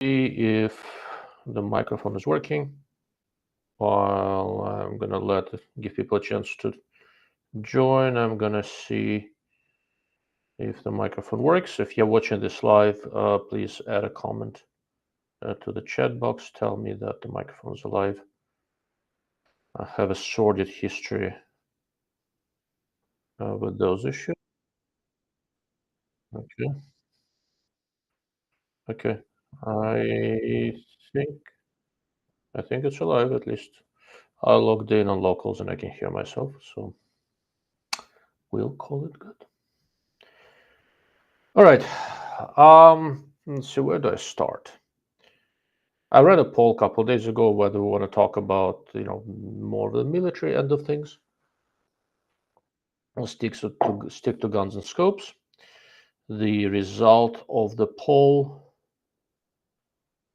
if the microphone is working. While I'm gonna give people a chance to join, I'm gonna see if the microphone works. If you're watching this live, please add a comment to the chat box. Tell me that the microphone is alive. I have a sordid history with those issues. Okay. Okay. I think I think it's alive at least. I logged in on locals and I can hear myself, so we'll call it good. All right. Let's see, where do I start? I read a poll a couple of days ago whether we want to talk about, more of the military end of things, or stick to guns and scopes. The result of the poll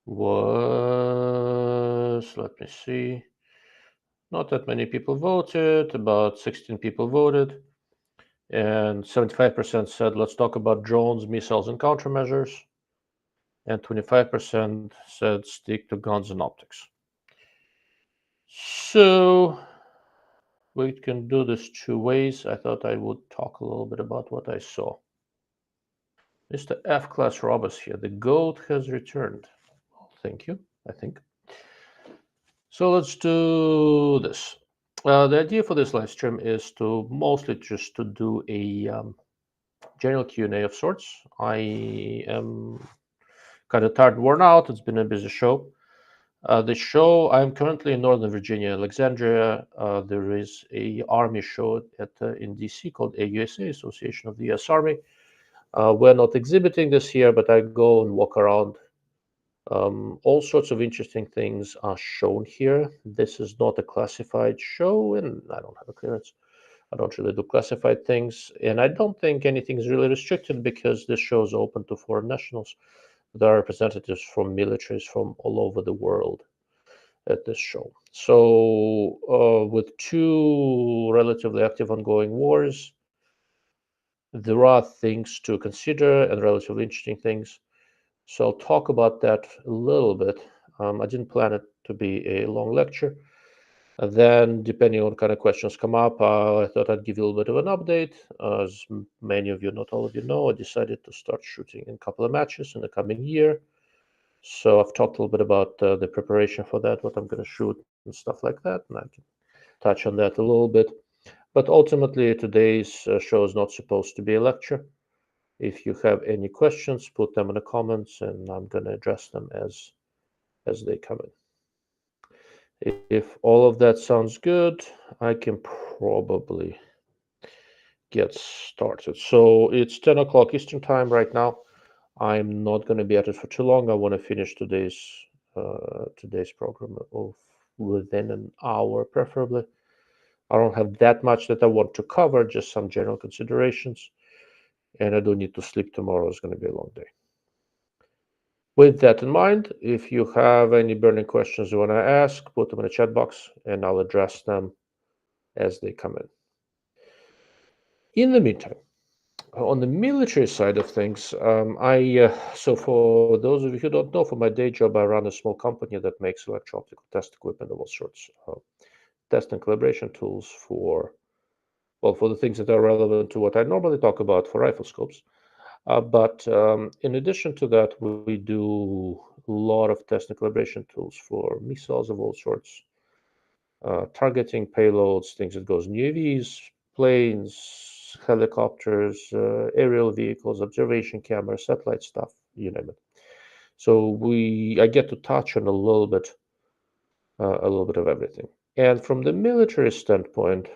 was, let me see, not that many people voted, about 16 people voted, and 75% said, let's talk about drones, missiles, and countermeasures, and 25% said, stick to guns and optics. So we can do this two ways. I thought I would talk a little bit about what I saw. Mr. F-Class Rob is here. The GOAT has returned. Well, thank you, I think. So let's do this. The idea for this live stream is to mostly just to do a general Q&A of sorts. I am kind of tired, worn out. It's been a busy show. The show, I'm currently in Northern Virginia, Alexandria. There is a Army show in DC called AUSA, Association of the U.S. Army. We're not exhibiting this year, but I go and walk around. All sorts of interesting things are shown here. This is not a classified show, and I don't have a clearance. I don't really do classified things, and I don't think anything is really restricted because this show is open to foreign nationals. There are representatives from militaries from all over the world at this show. So, with two relatively active ongoing wars, there are things to consider and relatively interesting things. So, I'll talk about that a little bit. I didn't plan it to be a long lecture. And then, depending on what kind of questions come up, I thought I'd give you a little bit of an update. As many of you, not all of you know, I decided to start shooting in a couple of matches in the coming year. So I've talked a little bit about the preparation for that, what I'm going to shoot and stuff like that, and I can touch on that a little bit. But ultimately, today's show is not supposed to be a lecture. If you have any questions, put them in the comments, and I'm going to address them as they come in. If all of that sounds good, I can probably get started. So it's 10 o'clock Eastern time right now. I'm not going to be at it for too long. I want to finish today's program within an hour, preferably. I don't have that much that I want to cover, just some general considerations. And I don't need to sleep tomorrow. It's going to be a long day. With that in mind, if you have any burning questions you want to ask, put them in the chat box and I'll address them as they come in. In the meantime, on the military side of things, so for those of you who don't know, for my day job, I run a small company that makes electro-optical test equipment of all sorts, test and calibration tools for the things that are relevant to what I normally talk about for rifle scopes. But in addition to that, we do a lot of test and calibration tools for missiles of all sorts, targeting payloads, things that goes in UAVs, planes, helicopters, aerial vehicles, observation cameras, satellite stuff, you name it. So I get to touch on a little bit of everything. And from the military standpoint,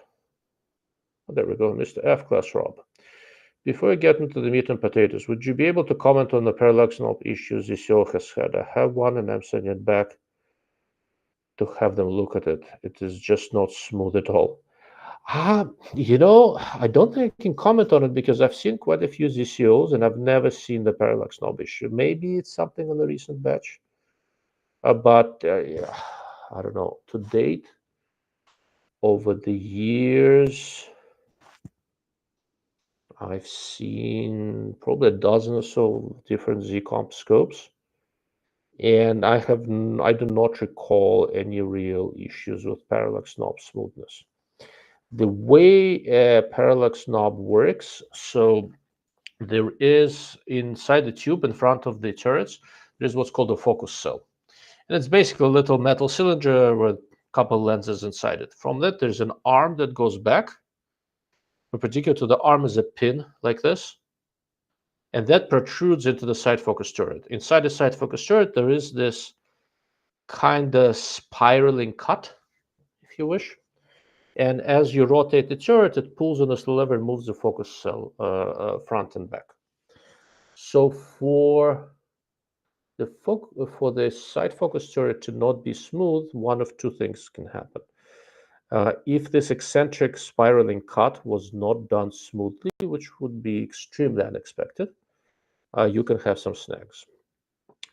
there we go, Mr. F-Class Rob. Before I get into the meat and potatoes, would you be able to comment on the parallax knob issues DCO has had? I have one and I'm sending it back to have them look at it. It is just not smooth at all. I don't think I can comment on it because I've seen quite a few ZCOs and I've never seen the parallax knob issue. Maybe it's something on the recent batch, but yeah, I don't know. To date, over the years, I've seen probably a dozen or so different Z-comp scopes, And I do not recall any real issues with parallax knob smoothness. The way a parallax knob works, so there is inside the tube in front of the turrets, there's what's called a focus cell. And it's basically a little metal cylinder with a couple lenses inside it. From that, there's an arm that goes back. Perpendicular to the arm is a pin like this, and that protrudes into the side focus turret. Inside the side focus turret, there is this kind of spiraling cut, if you wish. And as you rotate the turret, it pulls on this lever and moves the focus cell front and back. So for the side focus turret to not be smooth, one of two things can happen. If this eccentric spiraling cut was not done smoothly, which would be extremely unexpected, you can have some snags.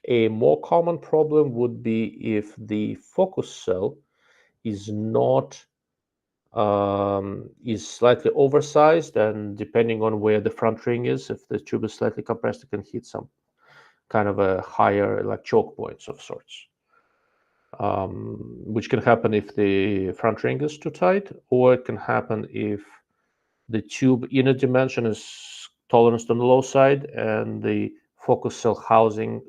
A more common problem would be if the focus cell is not is slightly oversized, and depending on where the front ring is, if the tube is slightly compressed, it can hit some kind of a higher, like choke points of sorts, which can happen if the front ring is too tight, or it can happen if the tube inner dimension is tolerance on the low side and the focus cell housing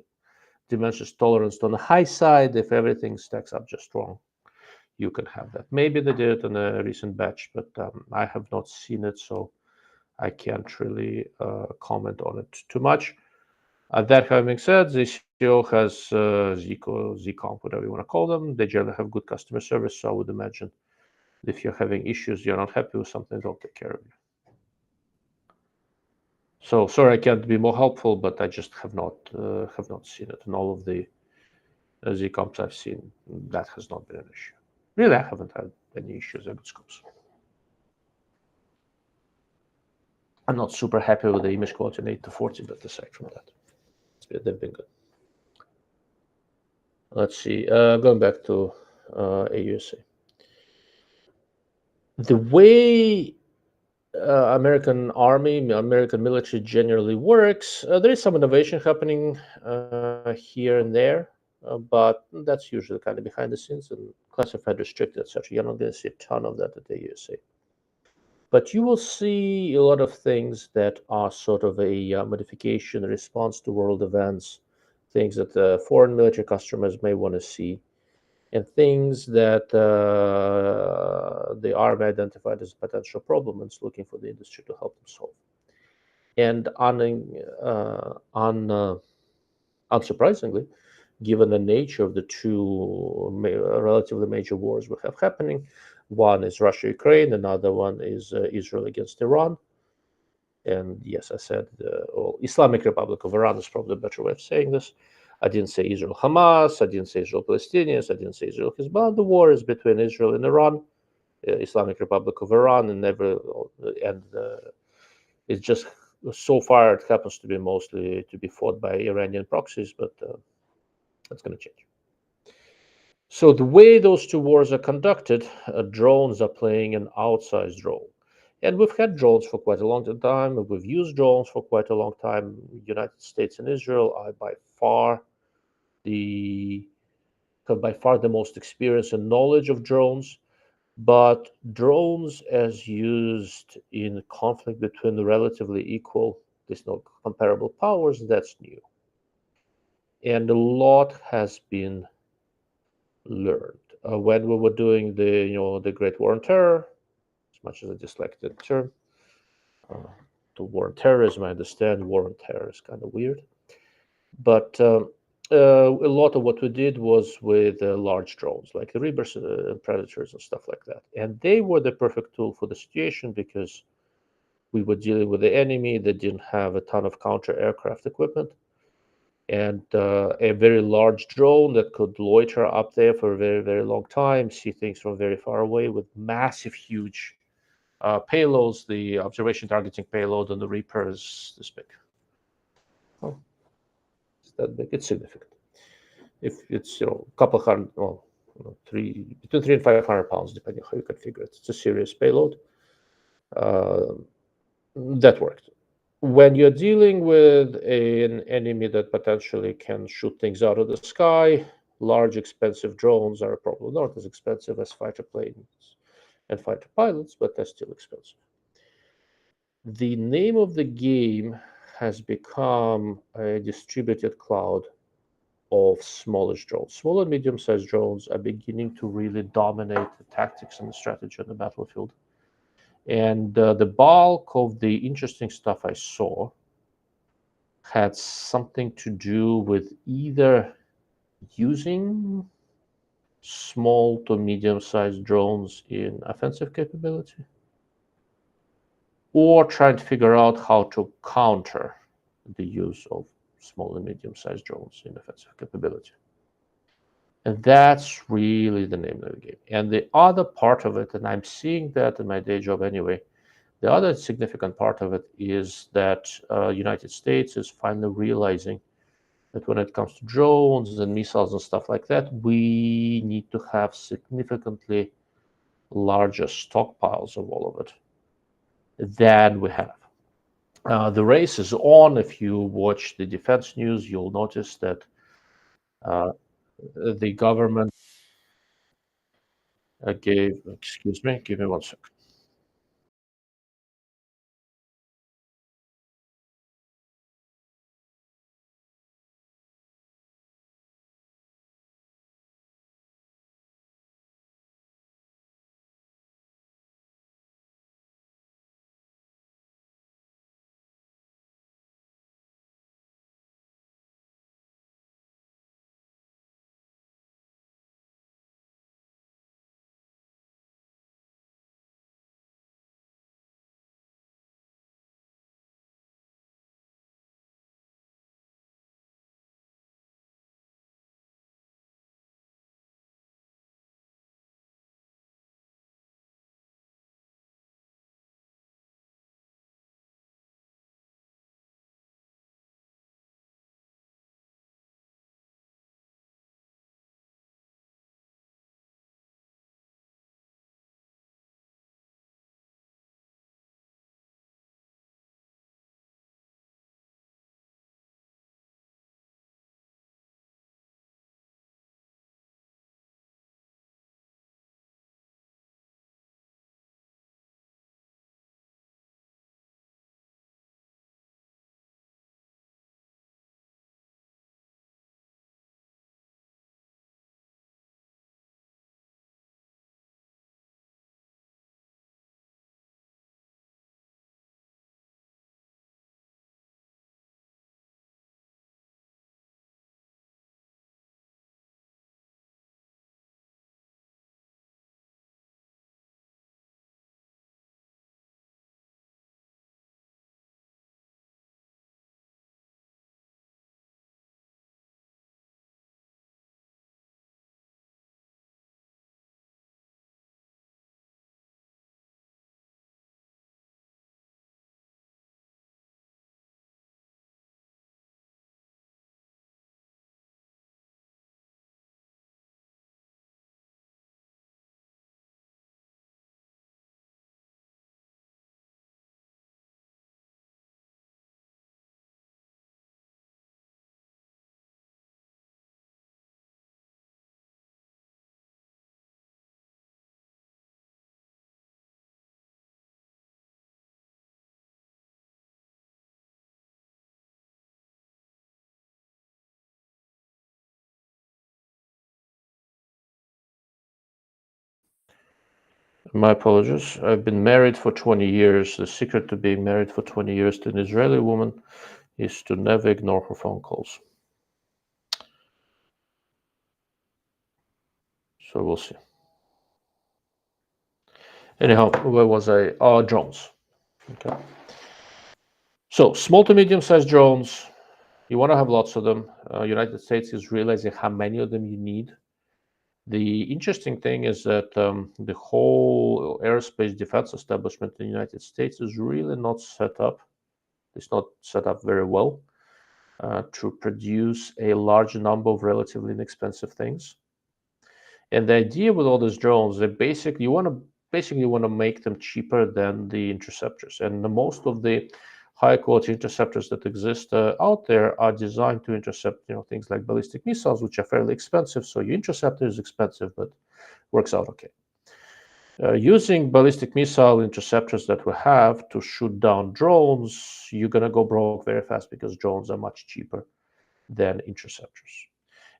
dimensions tolerance on the high side. If everything stacks up just wrong, you can have that. Maybe they did it in a recent batch, but I have not seen it, so I can't really comment on it too much. That having said, ZCO has Zico, Zcomp, whatever you want to call them. They generally have good customer service, so I would imagine if you're having issues, you're not happy with something, they'll take care of you. So sorry, I can't be more helpful, but I just have not seen it. In all of the Zcomps I've seen, that has not been an issue. Really, I haven't had any issues with scopes. I'm not super happy with the image quality in 8 to 40, but aside from that, they've been good. Let's see. Going back to AUSA. The way American Army, American military generally works, there is some innovation happening here and there, but that's usually kind of behind the scenes and classified, restricted, etc. You're not going to see a ton of that at the USA. But you will see a lot of things that are sort of a modification, a response to world events, things that foreign military customers may want to see, and things that the Army identified as a potential problem and is looking for the industry to help them solve. And unsurprisingly, given the nature of the two relatively major wars we have happening, one is Russia-Ukraine, another one is Israel against Iran. And yes, I said Islamic Republic of Iran is probably a better way of saying this. I didn't say Israel Hamas. I didn't say Israel Palestinians. I didn't say Israel Hezbollah. The war is between Israel and Iran, Islamic Republic of Iran, and it's just so far it happens to be mostly to be fought by Iranian proxies, but that's going to change. So the way those two wars are conducted, drones are playing an outsized role. And we've had drones for quite a long time. We've used drones for quite a long time. United States and Israel are by far the most experience and knowledge of drones. But drones, as used in conflict between relatively equal, there's no comparable powers, that's new. And a lot has been learned. When we were doing the Great War on Terror, as much as I dislike the term, to war on terrorism, I understand war on terror is kind of weird, but a lot of what we did was with large drones, like the Reapers and Predators and stuff like that, and they were the perfect tool for the situation because we were dealing with the enemy that didn't have a ton of counter-aircraft equipment, and a very large drone that could loiter up there for a very, very long time, see things from very far away with massive, huge payloads. The observation targeting payload on the Reaper is this big. Oh, it's that big. It's significant. If it's a couple hundred, well, between 300 and 500 pounds, depending on how you configure it. It's a serious payload. That worked. when you're dealing with an enemy that potentially can shoot things out of the sky, large, expensive drones are probably not as expensive as fighter planes and fighter pilots, but they're still expensive. The name of the game has become a distributed cloud of smallish drones. Small and medium-sized drones are beginning to really dominate the tactics and the strategy on the battlefield. And the bulk of the interesting stuff I saw had something to do with either using small to medium-sized drones in offensive capability or trying to figure out how to counter the use of small and medium-sized drones in offensive capability. And that's really the name of the game. And the other part of it, and I'm seeing that in my day job anyway, the other significant part of it is that United States is finally realizing that when it comes to drones and missiles and stuff like that, we need to have significantly larger stockpiles of all of it than we have. The race is on. If you watch the defense news, you'll notice that uh, the government excuse me, give me 1 second. My apologies. I've been married for 20 years. The secret to being married for 20 years to an Israeli woman is to never ignore her phone calls. So we'll see. Anyhow, where was I? Drones. Okay. So small to medium-sized drones. You want to have lots of them. United States is realizing how many of them you need. The interesting thing is that the whole aerospace defense establishment in the United States is really not set up. It's not set up very well to produce a large number of relatively inexpensive things. And the idea with all these drones, they basically you want to make them cheaper than the interceptors. And most of the high quality interceptors that exist out there are designed to intercept, things like ballistic missiles, which are fairly expensive. So your interceptor is expensive, but works out okay. Using ballistic missile interceptors that we have to shoot down drones, you're going to go broke very fast because drones are much cheaper than interceptors.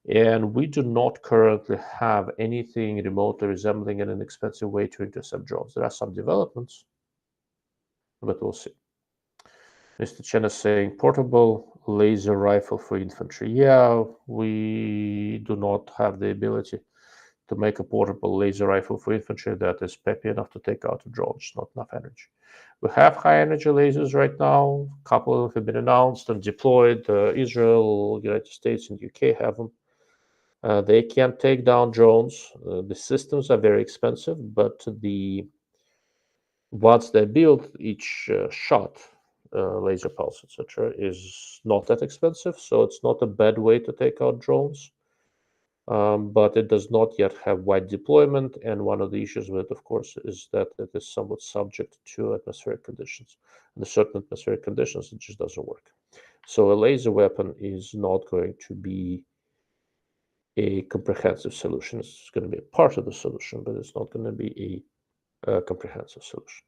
And we do not currently have anything remotely resembling an inexpensive way to intercept drones. There are some developments, but we'll see. Mr. Chen is saying portable laser rifle for infantry. Yeah, we do not have the ability to make a portable laser rifle for infantry that is peppy enough to take out a drone. It's not enough energy. We have high energy lasers right now. A couple of them have been announced and deployed. Israel, United States, and UK have them. They can take down drones. The systems are very expensive, but once they're built, each shot, laser pulse, etc., is not that expensive. So it's not a bad way to take out drones. But it does not yet have wide deployment. And one of the issues with it, of course, is that it is somewhat subject to atmospheric conditions. Under certain atmospheric conditions, it just doesn't work. So a laser weapon is not going to be a comprehensive solution. It's going to be a part of the solution, but it's not going to be a comprehensive solution.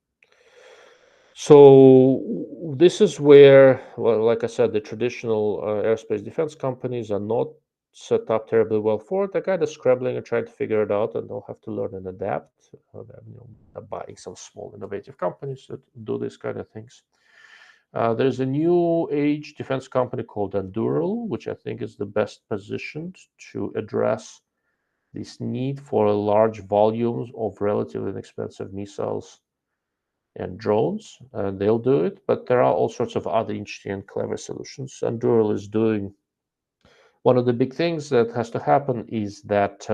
So this is where, well, like I said, the traditional aerospace defense companies are not set up terribly well for it. They're kind of scrambling and trying to figure it out, and they'll have to learn and adapt. They're buying some small innovative companies that do these kind of things. There's a new age defense company called Anduril, which I think is the best positioned to address this need for large volumes of relatively inexpensive missiles and drones, and they'll do it. But there are all sorts of other interesting and clever solutions. Anduril is doing one of the big things that has to happen is that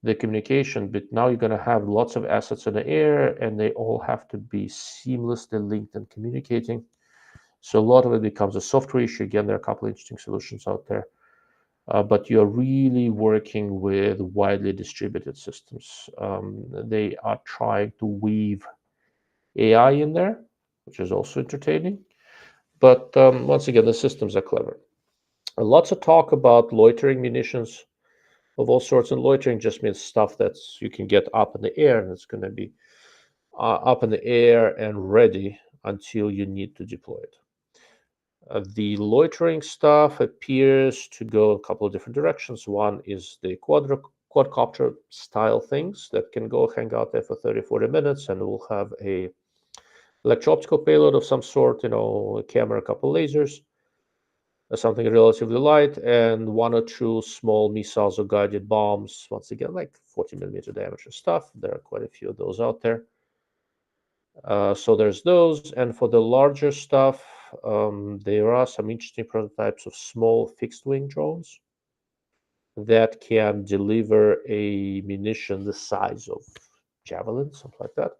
the communication, but now you're going to have lots of assets in the air and they all have to be seamlessly linked and communicating. So a lot of it becomes a software issue. Again, there are a couple of interesting solutions out there. But you're really working with widely distributed systems. They are trying to weave AI in there, which is also entertaining. But once again, the systems are clever. Lots of talk about loitering munitions of all sorts, and loitering just means stuff that's you can get up in the air, and it's going to be up in the air and ready until you need to deploy it. The loitering stuff appears to go a couple of different directions. One is the quadcopter style things that can go hang out there for 30, 40 minutes and will have a electro-optical payload of some sort, a camera, a couple lasers, something relatively light, and one or two small missiles or guided bombs, once again, like 40 millimeter diameter stuff. There are quite a few of those out there. So there's those. And for the larger stuff, there are some interesting prototypes of small fixed wing drones that can deliver a munition the size of javelin, something like that.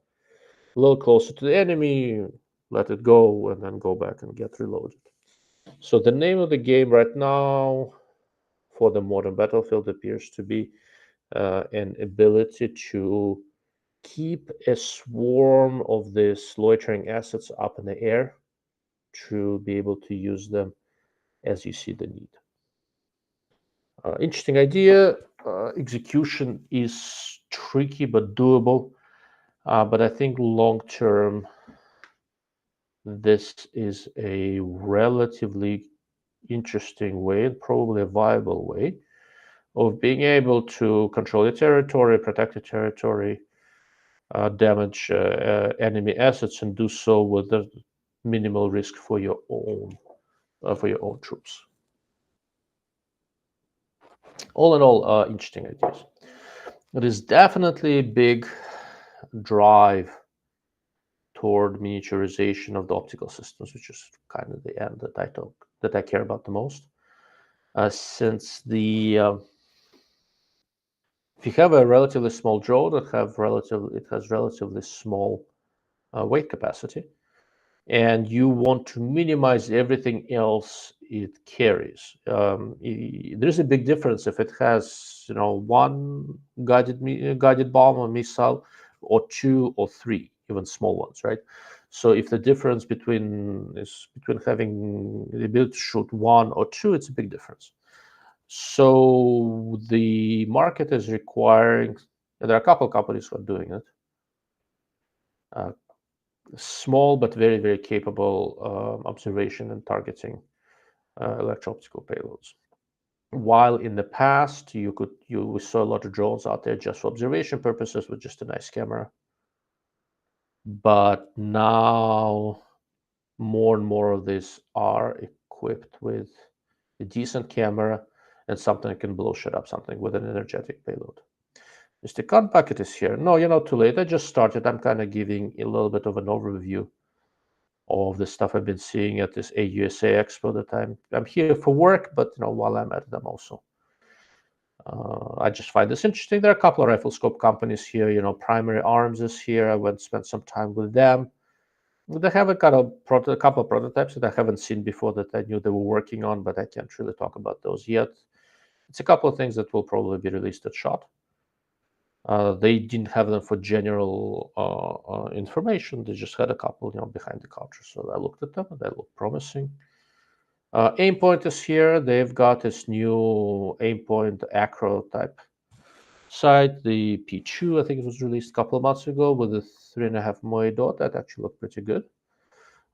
A little closer to the enemy, let it go, and then go back and get reloaded. So the name of the game right now for the modern battlefield appears to be an ability to keep a swarm of these loitering assets up in the air to be able to use them as you see the need. Interesting idea. Execution is tricky but doable. But I think long term, this is a relatively interesting way and probably a viable way of being able to control your territory, protect your territory, damage enemy assets, and do so with the minimal risk for your own troops. All in all, interesting ideas. It is definitely a big drive toward miniaturization of the optical systems, which is kind of the end that I care about the most. Since if you have a relatively small drone it has relatively small weight capacity, and you want to minimize everything else it carries. There's a big difference if it has, one guided bomb or missile, or two or three, even small ones, right? So if the difference between having the ability to shoot 1 or 2, it's a big difference. So the market is requiring, and there are a couple of companies who are doing it, small but very, very capable observation and targeting electro-optical payloads. While in the past we saw a lot of drones out there just for observation purposes with just a nice camera, but now more and more of these are equipped with a decent camera and something that can blow shit up, something with an energetic payload. Mr. Cut Bucket is here. No, you're not too late. I just started. I'm kind of giving a little bit of an overview of the stuff I've been seeing at this AUSA Expo that I'm here for work, but while I'm at them also. I just find this interesting. There are a couple of rifle scope companies here. Primary Arms is here. I went and spent some time with them. They have a couple of prototypes that I haven't seen before that I knew they were working on, but I can't really talk about those yet. It's a couple of things that will probably be released at SHOT. They didn't have them for general information. They just had a couple, behind the counter. So I looked at them and they look promising. Aimpoint is here. They've got this new Aimpoint Acro type sight, the P2. I think it was released a couple of months ago with a 3.5 MOE dot. That actually looked pretty good.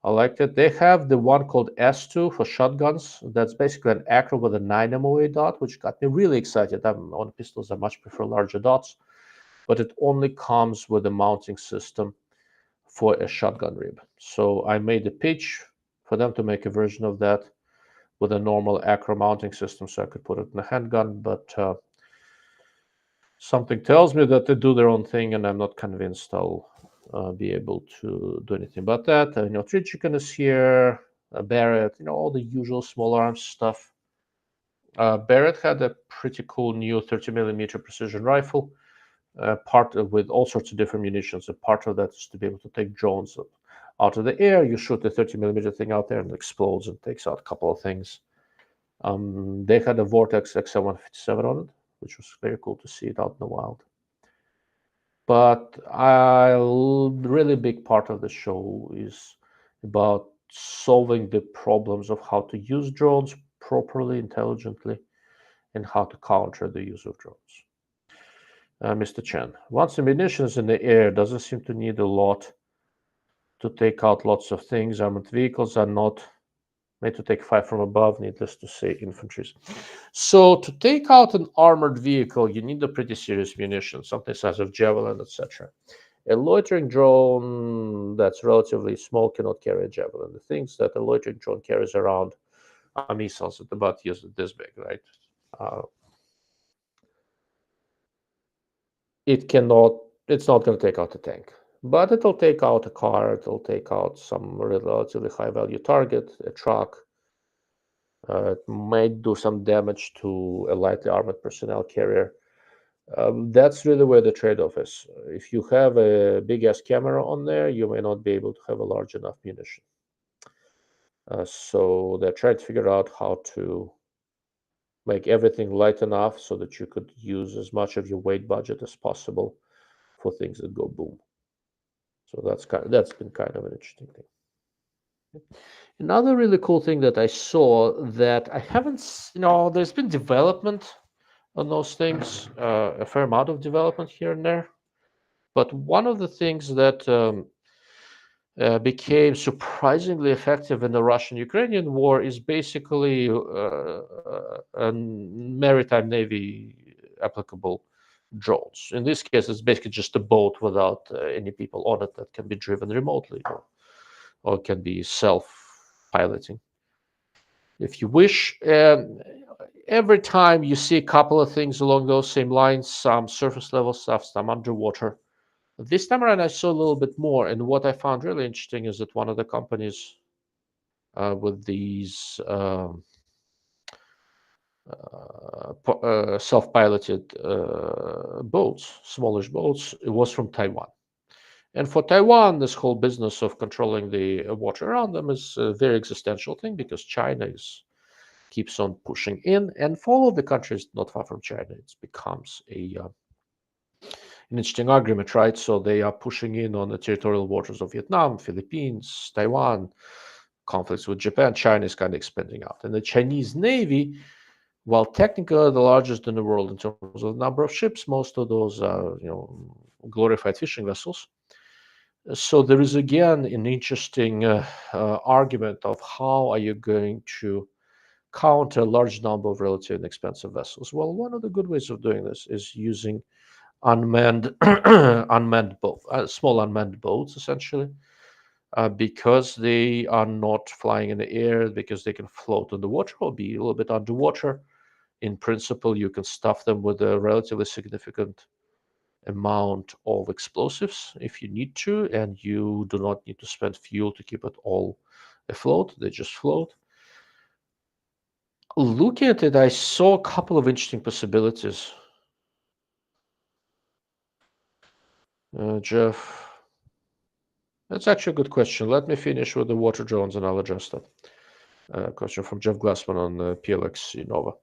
I liked it. They have the one called S2 for shotguns. That's basically an Acro with a 9 MOE dot, which got me really excited. On pistols, I much prefer larger dots, but it only comes with a mounting system for a shotgun rib. So I made a pitch for them to make a version of that with a normal Acro mounting system so I could put it in a handgun, but something tells me that they do their own thing, and I'm not convinced I'll be able to do anything about that. Tree Chicken is here, Barrett, all the usual small arms stuff. Barrett had a pretty cool new 30mm precision rifle, with all sorts of different munitions. A part of that is to be able to take drones out of the air. You shoot the 30mm thing out there and it explodes and takes out a couple of things. They had a Vortex XM157 on it, which was very cool to see it out in the wild. But a really big part of the show is about solving the problems of how to use drones properly, intelligently, and how to counter the use of drones. Mr. Chen, once the munition is in the air, doesn't seem to need a lot to take out lots of things. Armored vehicles are not made to take fire from above, needless to say, infantry. So to take out an armored vehicle, you need a pretty serious munition, something the size of javelin, etc. A loitering drone that's relatively small cannot carry a javelin. The things that a loitering drone carries around are missiles at about this big, right? It's not going to take out a tank, but it'll take out a car, it'll take out some relatively high value target, a truck. It might do some damage to a lightly armored personnel carrier. That's really where the trade-off is. If you have a big-ass camera on there, you may not be able to have a large enough munition. So they're trying to figure out how to make everything light enough so that you could use as much of your weight budget as possible for things that go boom. So that's been kind of an interesting thing. Another really cool thing that I saw that I haven't, there's been development on those things, a fair amount of development here and there. But one of the things that became surprisingly effective in the Russian-Ukrainian war is basically a maritime navy applicable drones. In this case, it's basically just a boat without any people on it that can be driven remotely or can be self-piloting, if you wish. Every time you see a couple of things along those same lines, some surface level stuff, some underwater. This time around, I saw a little bit more, and what I found really interesting is that one of the companies with these self-piloted boats, smallish boats, it was from Taiwan. And for Taiwan, this whole business of controlling the water around them is a very existential thing because China keeps on pushing in, and for all of the countries not far from China, it becomes an interesting argument, right? So they are pushing in on the territorial waters of Vietnam, Philippines, Taiwan, conflicts with Japan. China is kind of expanding out. And the Chinese Navy, while technically the largest in the world in terms of the number of ships, most of those are, glorified fishing vessels. So there is again an interesting argument of how are you going to counter a large number of relatively inexpensive vessels. Well, one of the good ways of doing this is using unmanned small unmanned boats, essentially, because they are not flying in the air, because they can float in the water or be a little bit underwater. In principle, you can stuff them with a relatively significant amount of explosives if you need to, and you do not need to spend fuel to keep it all afloat. They just float. Looking at it, I saw a couple of interesting possibilities. Jeff, that's actually a good question. Let me finish with the water drones and I'll address that. Question from Jeff Glassman on PLX Innova.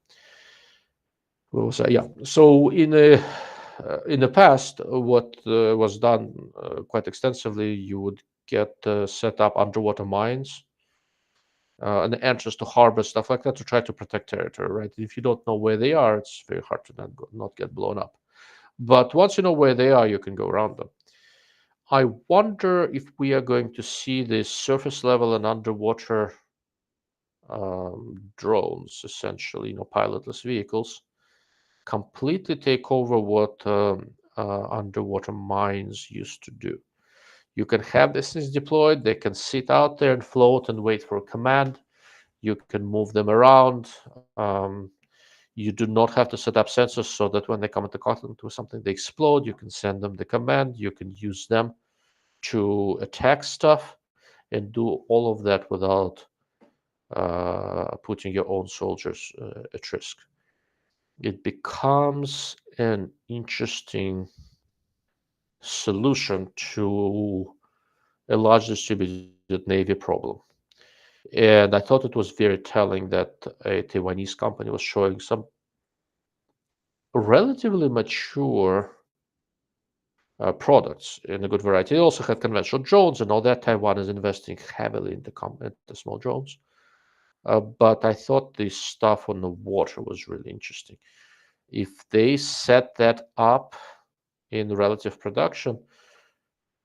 What was that? Yeah. So in the past, what was done quite extensively, you would get set up underwater mines and entrance to harbor, stuff like that, to try to protect territory, right? If you don't know where they are, it's very hard to not get blown up. But once you know where they are, you can go around them. I wonder if we are going to see the surface level and underwater drones, essentially, pilotless vehicles, completely take over what underwater mines used to do. You can have these things deployed, they can sit out there and float and wait for a command. You can move them around. You do not have to set up sensors so that when they come into contact with something, they explode. You can send them the command. You can use them to attack stuff and do all of that without putting your own soldiers at risk. It becomes an interesting solution to a large distributed Navy problem. And I thought it was very telling that a Taiwanese company was showing some relatively mature products in a good variety. They also had conventional drones and all that. Taiwan is investing heavily into the small drones. But I thought the stuff on the water was really interesting. If they set that up in relative production,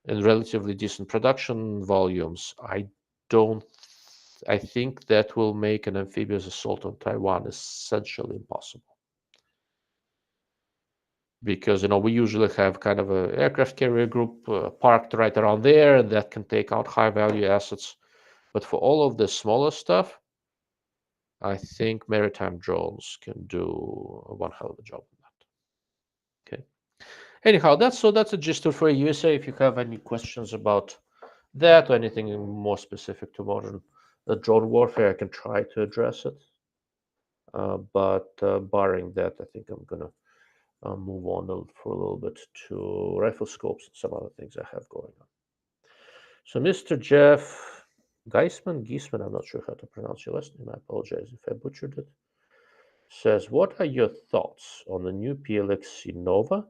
in relatively decent production volumes, don't. I think that will make an amphibious assault on Taiwan essentially impossible. Because we usually have kind of an aircraft carrier group parked right around there, and that can take out high value assets. But for all of the smaller stuff, I think maritime drones can do one hell of a job on that. Okay. Anyhow, that's a gist for USA. If you have any questions about that or anything more specific to modern drone warfare, I can try to address it. But barring that, I think I'm gonna move on for a little bit to rifle scopes and some other things I have going on. So Mr. Jeff Geisman, I'm not sure how to pronounce your last name. I apologize if I butchered it. Says, what are your thoughts on the new PLX Innova,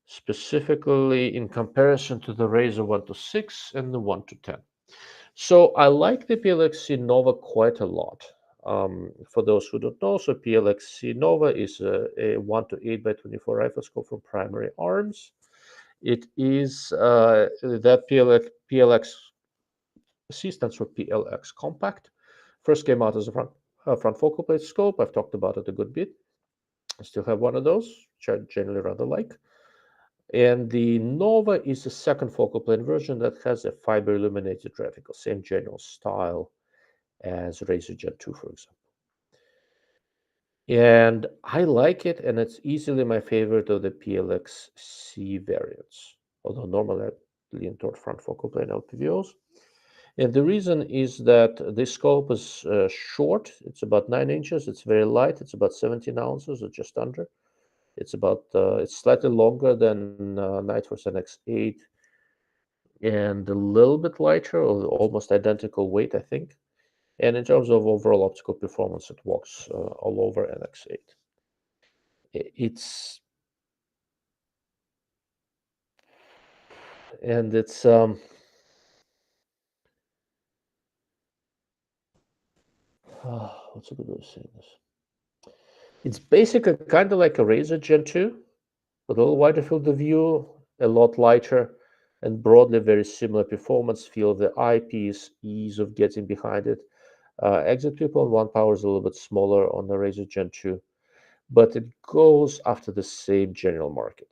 specifically in comparison to the Razor 1 to 6 and the 1 to 10? So I like the PLX Innova quite a lot. For those who don't know, so PLX Innova is a 1 to 8 by 24 rifle scope from Primary Arms. It is that PLX C stands for PLX Compact. First came out as a front focal plate scope. I've talked about it a good bit. I still have one of those, which I generally rather like. And the Nova is a second focal plane version that has a fiber illuminated reticle, same general style as Razor Gen 2, for example. And I like it, and it's easily my favorite of the PLX C variants, although normally I lean toward front focal plane LPVOs. And the reason is that this scope is short. It's about 9 inches. It's very light. It's about 17 ounces or just under. It's slightly longer than Nightforce NX8 and a little bit lighter, or almost identical weight, I think. And in terms of overall optical performance, it walks all over NX8. It's and it's what's a good way of saying this? It's basically kind of like a Razer Gen 2, with a little wider field of view, a lot lighter, and broadly very similar performance. Feel the eyepiece, ease of getting behind it. Exit 3.1 power is a little bit smaller on the Razer Gen 2, but it goes after the same general market.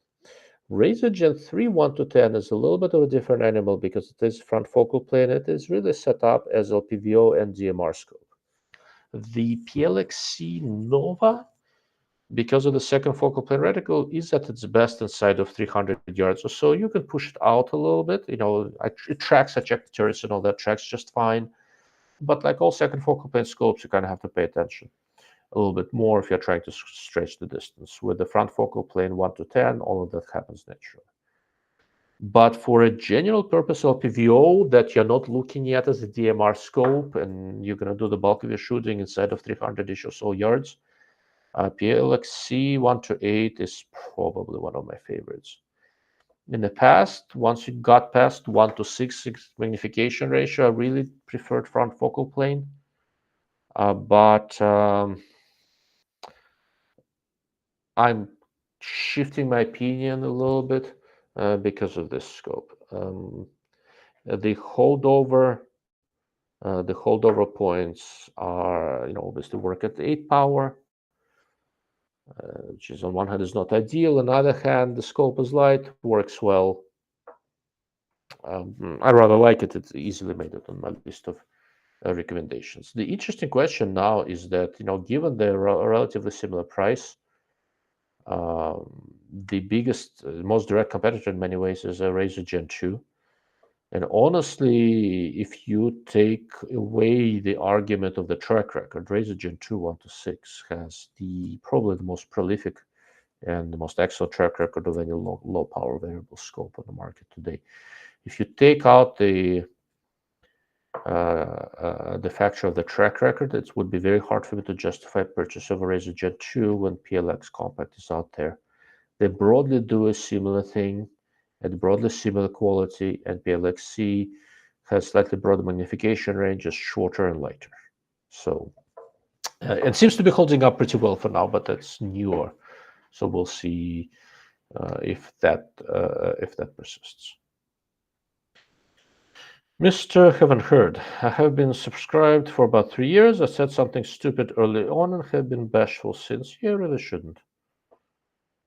Razer Gen 3 1 to 10 is a little bit of a different animal because it is front focal plane. It is really set up as LPVO and DMR scope. The PLXC Nova, because of the second focal plane reticle, is at its best inside of 300 yards or so. You can push it out a little bit. It tracks ejector turrets and all that tracks just fine. But like all second focal plane scopes, you kind of have to pay attention a little bit more if you're trying to stretch the distance. With the front focal plane 1 to 10, all of that happens naturally. But for a general purpose LPVO that you're not looking at as a DMR scope and you're going to do the bulk of your shooting inside of 300-ish or so yards, PLXC 1 to 8 is probably one of my favorites. In the past, once you got past 1 to 6 magnification ratio, I really preferred front focal plane. But I'm shifting my opinion a little bit because of this scope. The holdover points are, obviously work at 8 power, which is on one hand is not ideal. On the other hand, the scope is light, works well. I rather like it. It's easily made it on my list of recommendations. The interesting question now is that, given the relatively similar price, the biggest, most direct competitor in many ways is a Razer Gen 2. And honestly, if you take away the argument of the track record, Razer Gen 2 1 to 6 has probably the most prolific and the most excellent track record of any low power variable scope on the market today. If you take out the factor of the track record, it would be very hard for me to justify purchase of a Razer Gen 2 when PLX Compact is out there. They broadly do a similar thing at broadly similar quality, and PLXC has slightly broader magnification range, is shorter and lighter. So it seems to be holding up pretty well for now, but that's newer. So we'll see if that persists. Mr. Haven't Heard, I have been subscribed for about 3 years. I said something stupid early on and have been bashful since. You really shouldn't.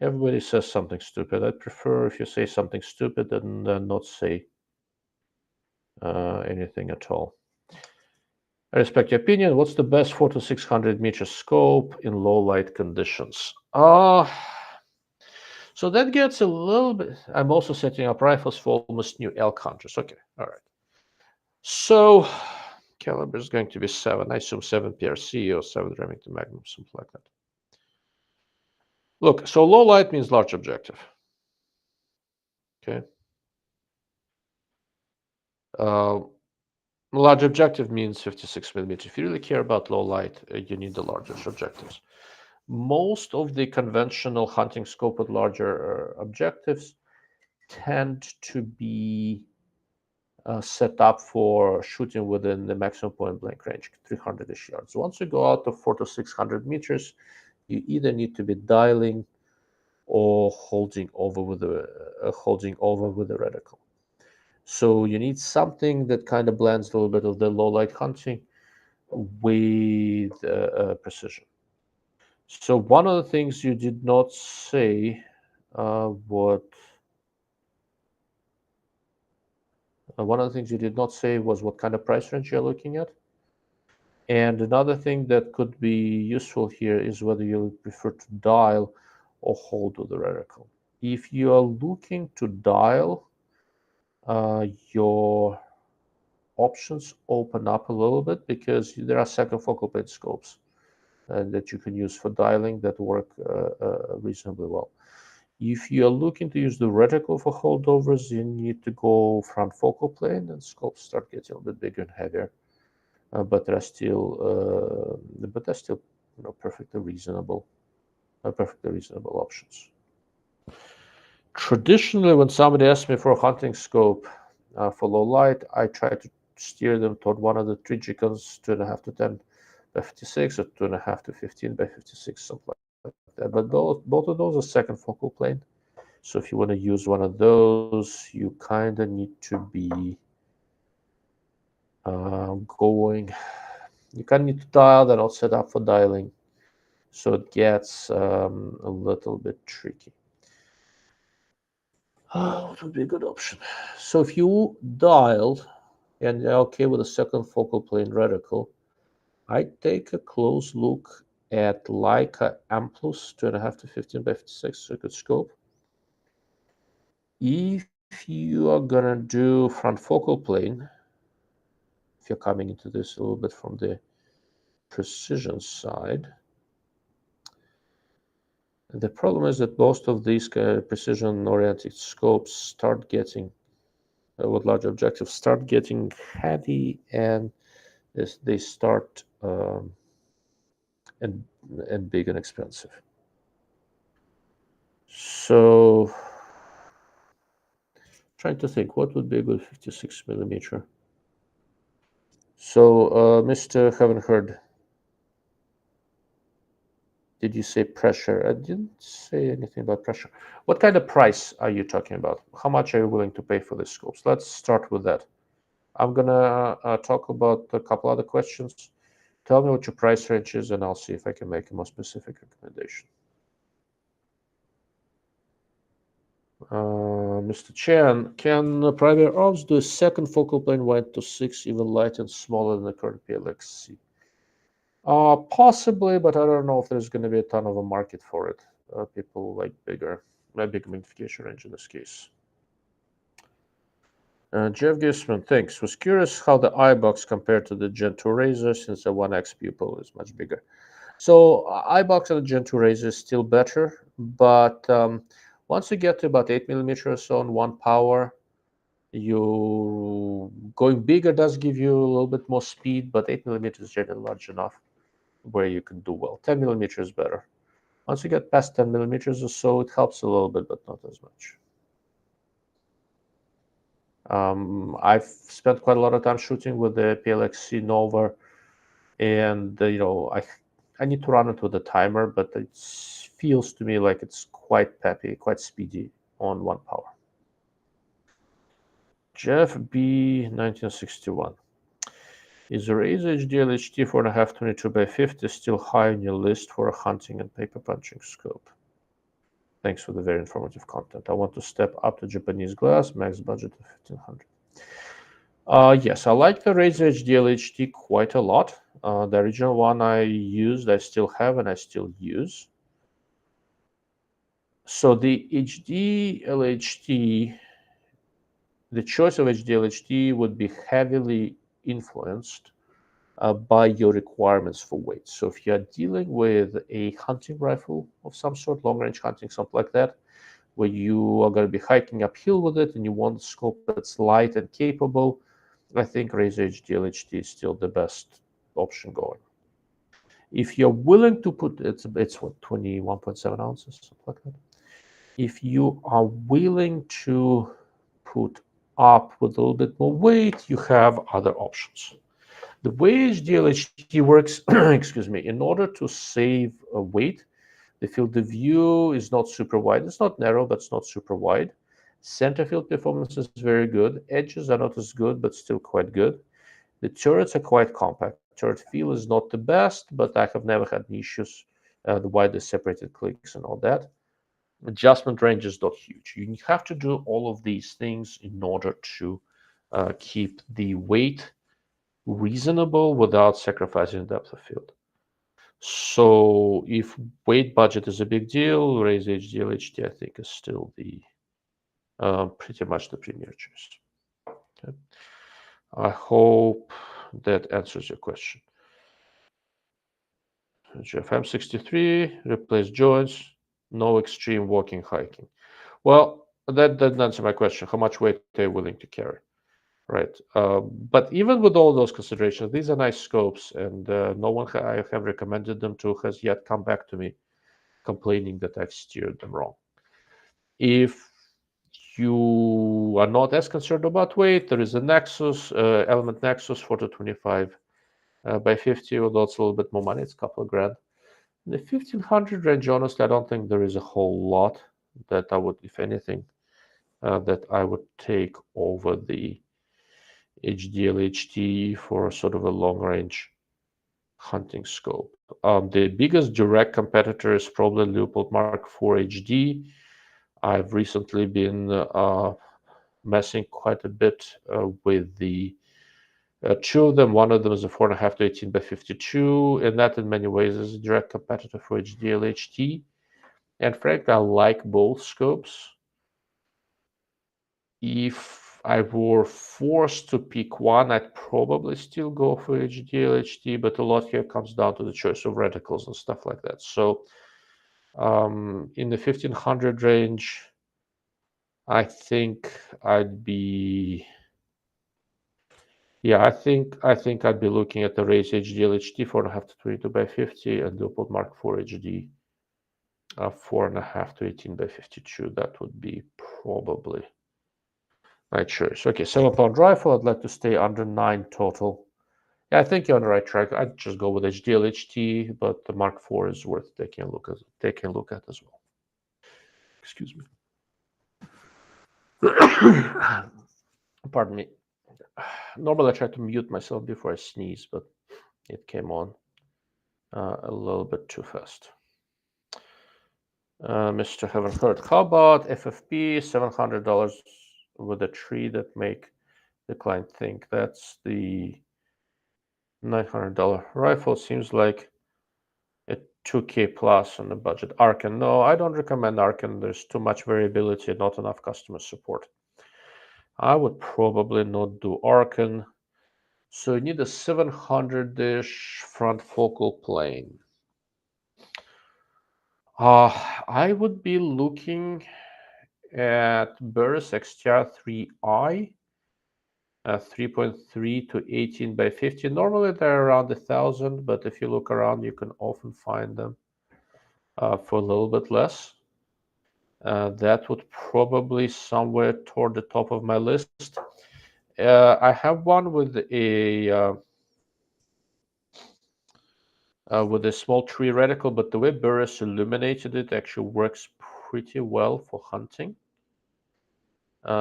Everybody says something stupid. I'd prefer if you say something stupid than not say anything at all. I respect your opinion. What's the best 4 to 600 meter scope in low light conditions? So that gets a little bit. I'm also setting up rifles for almost new elk hunters. Okay, all right. So caliber is going to be 7. I assume 7 PRC or 7 Remington Magnum, something like that. Look, so low light means large objective. Okay. Large objective means 56 millimeters. If you really care about low light, you need the largest objectives. Most of the conventional hunting scope with larger objectives tend to be set up for shooting within the maximum point blank range, 300-ish yards. Once you go out to 400 to 600 meters, you either need to be dialing or holding over with the reticle. So you need something that kind of blends a little bit of the low light hunting with precision. So one of the things you did not say was what kind of price range you're looking at. And another thing that could be useful here is whether you prefer to dial or hold with the reticle. If you are looking to dial, your options open up a little bit because there are second focal plane scopes that you can use for dialing that work reasonably well. If you're looking to use the reticle for holdovers, you need to go front focal plane, and scopes start getting a little bit bigger and heavier. But they're still, perfectly reasonable options. Traditionally, when somebody asks me for a hunting scope for low light, I try to steer them toward one of the Trigicons, 2.5 to 10 by 56 or 2.5 to 15 by 56, something like that. But both of those are second focal plane. So if you want to use one of those, you kind of need to be going. You kind of need to dial. They're not set up for dialing, so it gets a little bit tricky. What would be a good option? So if you dialed and you're okay with a second focal plane reticle, I'd take a close look at Leica Amplus 2.5 to 15 by 56 circuit scope. If you are gonna do front focal plane, if you're coming into this a little bit from the precision side, the problem is that most of these precision-oriented scopes start getting, with large objectives, start getting heavy, and they start and big and expensive. So, trying to think, what would be a good 56 millimeter? So, Mr. Haven't Heard, did you say pressure? I didn't say anything about pressure. What kind of price are you talking about? How much are you willing to pay for these scopes? Let's start with that. I'm gonna talk about a couple other questions. Tell me what your price range is, and I'll see if I can make a more specific recommendation. Mr. Chan, can primary arms do a second focal plane wide to 6, even light and smaller than the current PLXC? Possibly, but I don't know if there's going to be a ton of a market for it. People like big magnification range in this case. Jeff Gisman, thanks. Was curious how the iBox compared to the Gen 2 Razor, since the 1X pupil is much bigger. So iBox and the Gen 2 Razor is still better, but once you get to about 8 millimeters or so on one power, you going bigger does give you a little bit more speed, but 8 millimeters is generally large enough where you can do well. 10 millimeters is better. Once you get past 10 millimeters or so, it helps a little bit, but not as much. I've spent quite a lot of time shooting with the PLXC Nova, and I need to run it with a timer, but it feels to me like it's quite peppy, quite speedy on one power. Jeff B 1961. Is the Razer HDLHT 4.5 22 by 50 still high on your list for a hunting and paper punching scope? Thanks for the very informative content. I want to step up to Japanese glass, max budget of 1500. Yes, I like the Razer HDLHT quite a lot. The original one I used, I still have, and I still use. So the HDLHT, the choice of HDLHT would be heavily influenced by your requirements for weight. So if you're dealing with a hunting rifle of some sort, long-range hunting, something like that, where you are going to be hiking uphill with it and you want a scope that's light and capable, I think Razer HDLHT is still the best option going. If you're willing to put, it's what, 21.7 ounces, something like that. If you are willing to put up with a little bit more weight, you have other options. The way HDLHT works, excuse me, in order to save weight, the field of view is not super wide. It's not narrow, but it's not super wide. Center field performance is very good. Edges are not as good, but still quite good. The turrets are quite compact. Turret feel is not the best, but I have never had any issues. The widely separated clicks and all that. Adjustment range is not huge. You have to do all of these things in order to keep the weight reasonable without sacrificing depth of field. So if weight budget is a big deal, Razer HDLHT I think is still the pretty much the premier choice. Okay. I hope that answers your question. Jeff M63, replace joints, no extreme walking, hiking. Well, that doesn't answer my question. How much weight are you willing to carry? Right. But even with all those considerations, these are nice scopes, and no one I have recommended them to has yet come back to me complaining that I've steered them wrong. If you are not as concerned about weight, there is a Nexus, Element Nexus 4025 by 50, although it's a little bit more money, it's a couple of grand. In the 1500 range, honestly, I don't think there is a whole lot that I would, if anything, that I would take over the HDL-HT for sort of a long-range hunting scope. The biggest direct competitor is probably Leupold Mark IV HD. I've recently been messing quite a bit with the two of them. One of them is a 4.5 to 18 by 52, and that in many ways is a direct competitor for HDL-HT. And frankly, I like both scopes. If I were forced to pick one, I'd probably still go for HDL-HT, but a lot here comes down to the choice of reticles and stuff like that. So in the 1500 range, I think I'd be, yeah, I think I'd be looking at the Race HDL-HT 4.5 to 22 by 50 and Leupold Mark IV HD 4.5 to 18 by 52. That would be probably my choice. Okay, 7-pound rifle. I'd like to stay under 9 total. Yeah, I think you're on the right track. I'd just go with HDL-HT, but the Mark IV is worth taking a look at as well. Excuse me. Pardon me. Normally I try to mute myself before I sneeze, but it came on a little bit too fast. Mr. Haven't Heard. How about FFP? $700 with a tree that make the client think. That's the $900 rifle. Seems like a 2K plus on the budget. Arken. No, I don't recommend Arken. There's too much variability and not enough customer support. I would probably not do Arken. So you need a 700-ish front focal plane. I would be looking at Burris XTR3i, 3.3 to 18 by 50. Normally they're around 1,000, but if you look around, you can often find them for a little bit less. That would probably somewhere toward the top of my list. I have one with a small tree reticle, but the way Burris illuminated it actually works pretty well for hunting.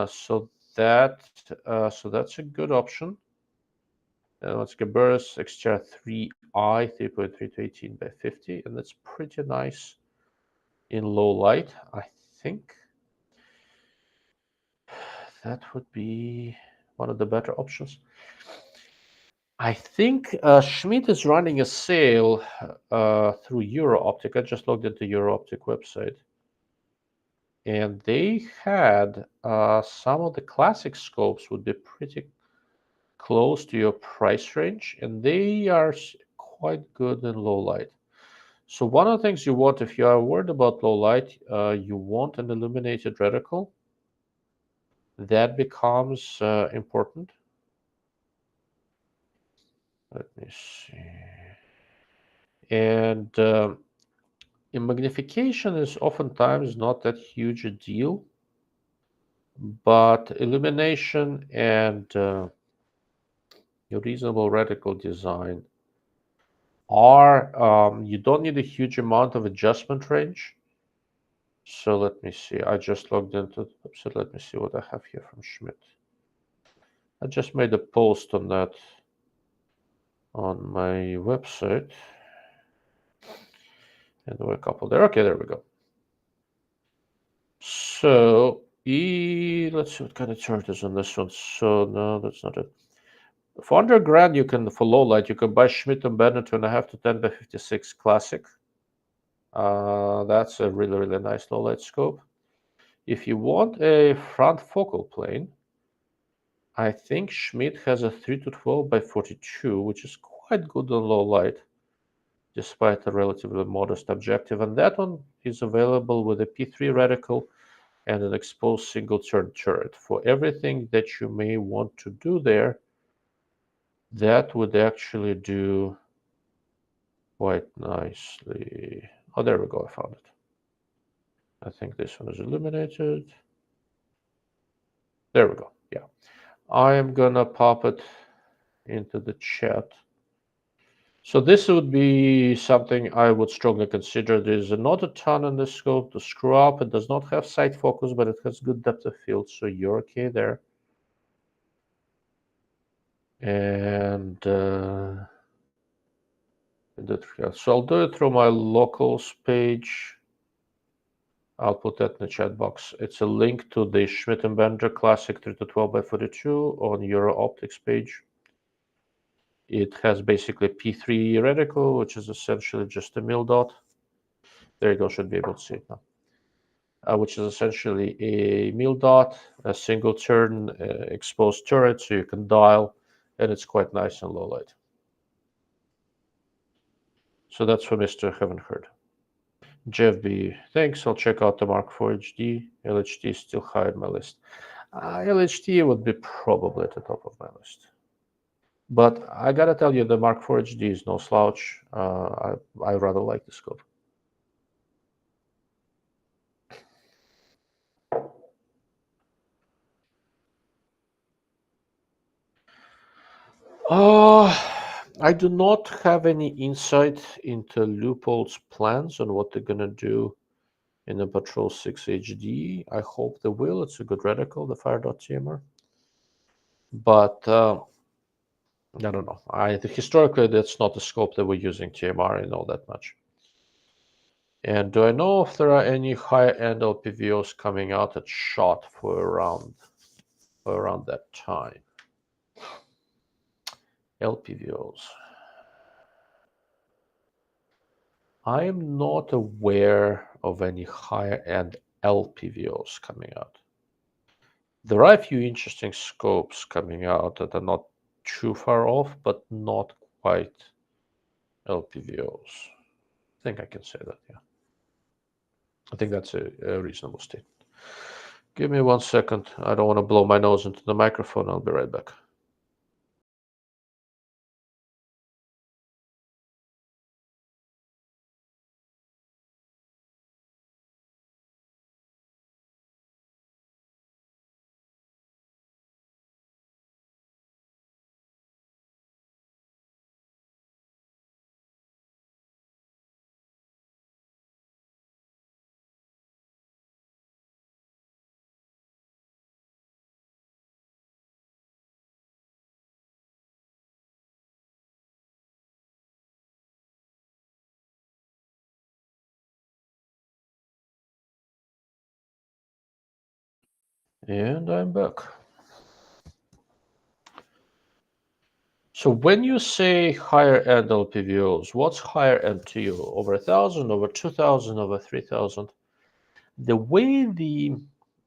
So that's a good option. Let's get Burris XTR3i 3.3 to 18 by 50, and that's pretty nice in low light. I think that would be one of the better options. I think Schmidt is running a sale through EuroOptic. I just logged into EuroOptic website, and they had some of the classic scopes would be pretty close to your price range, and they are quite good in low light. So one of the things you want, if you are worried about low light, you want an illuminated reticle. That becomes important. Let me see. And magnification is oftentimes not that huge a deal, but illumination and reasonable reticle design are, you don't need a huge amount of adjustment range. So let me see. I just logged into the website. Let me see what I have here from Schmidt. I just made a post on that on my website. And there were a couple there. Okay, there we go. So let's see what kind of chart is on this one. So no, that's not it. For under grand, you can, for low light, you can buy Schmidt and Bennett 2.5 to 10 by 56 classic. That's a really, really nice low light scope. If you want a front focal plane, I think Schmidt has a 3 to 12 by 42, which is quite good on low light, despite a relatively modest objective. And that one is available with a P3 reticle and an exposed single turn turret. For everything that you may want to do there, that would actually do quite nicely. Oh, there we go, I found it. I think this one is illuminated. There we go. Yeah. I am gonna pop it into the chat. So this would be something I would strongly consider. There's not a ton in the scope to screw up. It does not have side focus, but it has good depth of field, so you're okay there. And so I'll do it through my locals page. I'll put that in the chat box. It's a link to the Schmidt and Bender Classic 3 to 12 by 42 on Euro Optics page. It has basically P3 reticle, which is essentially just a mil dot. There you go, should be able to see it now. Which is essentially a mil dot, a single turn exposed turret, so you can dial, and it's quite nice in low light. So that's for Mr. Haven't Heard. Jeff B, thanks. I'll check out the Mark IV HD. LHD is still high on my list. LHD would be probably at the top of my list. But I gotta tell you, the Mark IV HD is no slouch. I rather like the scope. I do not have any insight into Leupold's plans on what they're gonna do in the Patrol 6 HD. I hope they will. It's a good reticle, the Fire.TMR. But I don't know. Historically, that's not the scope that we're using TMR. I know that much. And do I know if there are any high-end LPVOs coming out at SHOT for around that time? LPVOs. I am not aware of any higher-end LPVOs coming out. There are a few interesting scopes coming out that are not too far off, but not quite LPVOs. I think I can say that, yeah. I think that's a reasonable statement. Give me 1 second. I don't want to blow my nose into the microphone. I'll be right back. And I'm back. So when you say higher end LPVOs, what's higher end to you? Over 1,000, over 2,000, over 3,000? The way the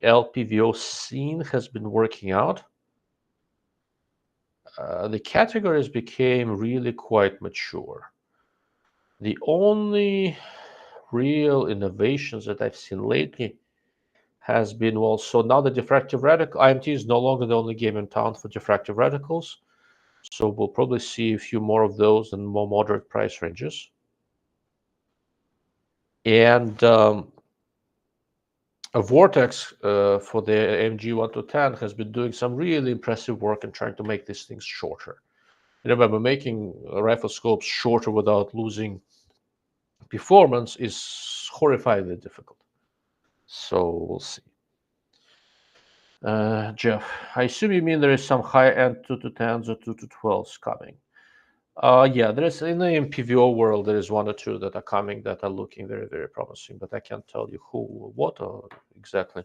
LPVO scene has been working out, the categories became really quite mature. The only real innovations that I've seen lately has been, well, so now the diffractive reticle, IMT is no longer the only game in town for diffractive reticles. So we'll probably see a few more of those in more moderate price ranges. And a Vortex for the MG1-10 has been doing some really impressive work in trying to make these things shorter. Remember, making rifle scopes shorter without losing performance is horrifyingly difficult. So we'll see. Jeff, I assume you mean there is some high-end 2-10s or 2-12s coming. Yeah, there's in the MPVO world, there is one or two that are coming that are looking very, very promising, but I can't tell you who or what exactly.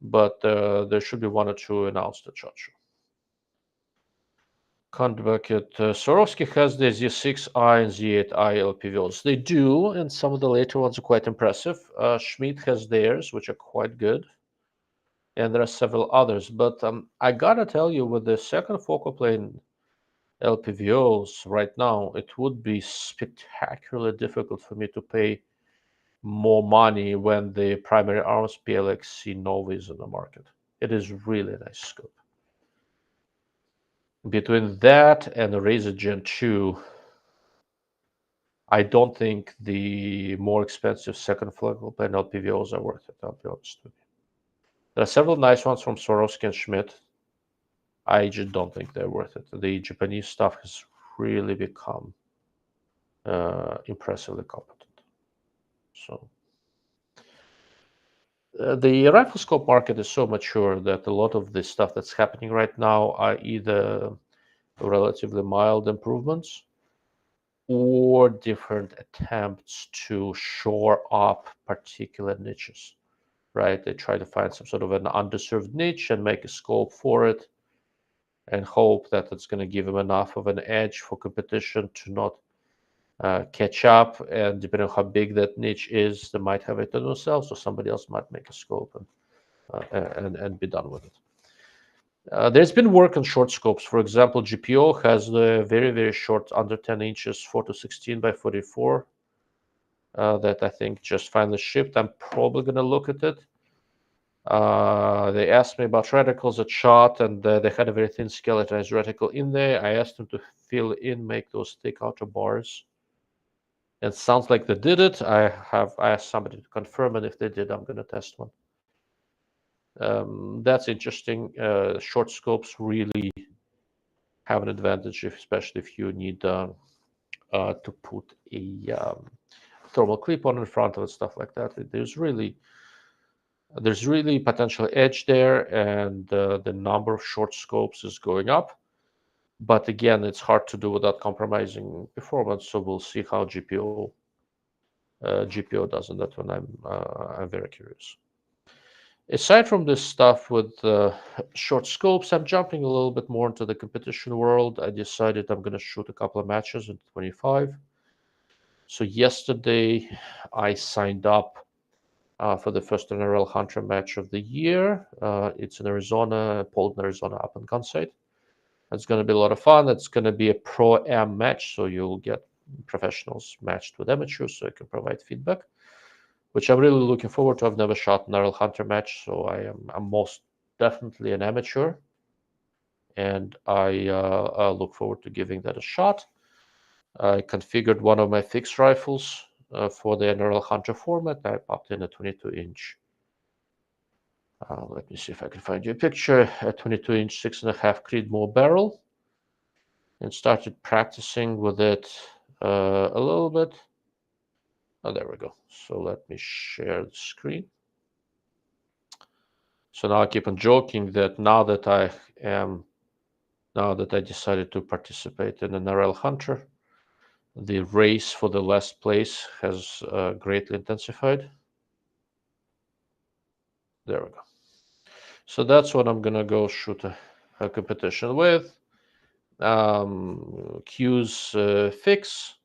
But there should be one or two announced at SHOT Show. Count bucket. Swarovski has the Z6i and Z8i LPVOs. They do, and some of the later ones are quite impressive. Schmidt has theirs, which are quite good. And there are several others. But I gotta tell you, with the second focal plane LPVOs right now, it would be spectacularly difficult for me to pay more money when the primary arms PLXC Nova is in the market. It is really a nice scope. Between that and the Razer Gen 2, I don't think the more expensive second focal plane LPVOs are worth it, I'll be honest with you. There are several nice ones from Swarovski and Schmidt. I just don't think they're worth it. The Japanese stuff has really become impressively competent. So the rifle scope market is so mature that a lot of the stuff that's happening right now are either relatively mild improvements or different attempts to shore up particular niches, right? They try to find some sort of an underserved niche and make a scope for it and hope that it's going to give them enough of an edge for competition to not catch up. And depending on how big that niche is, they might have it themselves, or somebody else might make a scope and be done with it. There's been work on short scopes. For example, GPO has the very, very short, under 10 inches, 4 to 16 by 44, that I think just finally shipped. I'm probably going to look at it. They asked me about reticles at shot, and they had a very thin skeletonized reticle in there. I asked them to fill in, make those thick outer bars. It sounds like they did it. I asked somebody to confirm, and if they did, I'm going to test one. That's interesting. Short scopes really have an advantage, especially if you need to put a thermal clip on in front of it, stuff like that. There's really potential edge there, and the number of short scopes is going up. But again, it's hard to do without compromising performance. So we'll see how GPO does in that one. I'm very curious. Aside from this stuff with short scopes, I'm jumping a little bit more into the competition world. I decided I'm going to shoot a couple of matches in 25. So yesterday, I signed up for the first NRL Hunter match of the year. It's in Arizona, Portland, Arizona, up in Gunsight. It's going to be a lot of fun. It's going to be a pro-am match, so you'll get professionals matched with amateurs, so I can provide feedback, which I'm really looking forward to. I've never shot an NRL Hunter match, so I'm most definitely an amateur, and I look forward to giving that a shot. I configured one of my fixed rifles for the NRL Hunter format. I popped in a 22-inch. Let me see if I can find you a picture. A 22-inch, 6.5 Creedmoor barrel, and started practicing with it a little bit. Oh, there we go. So let me share the screen. So now I keep on joking that now that I decided to participate in an NRL Hunter, the race for the last place has greatly intensified. There we go. So that's what I'm gonna go shoot a competition with. Q's fix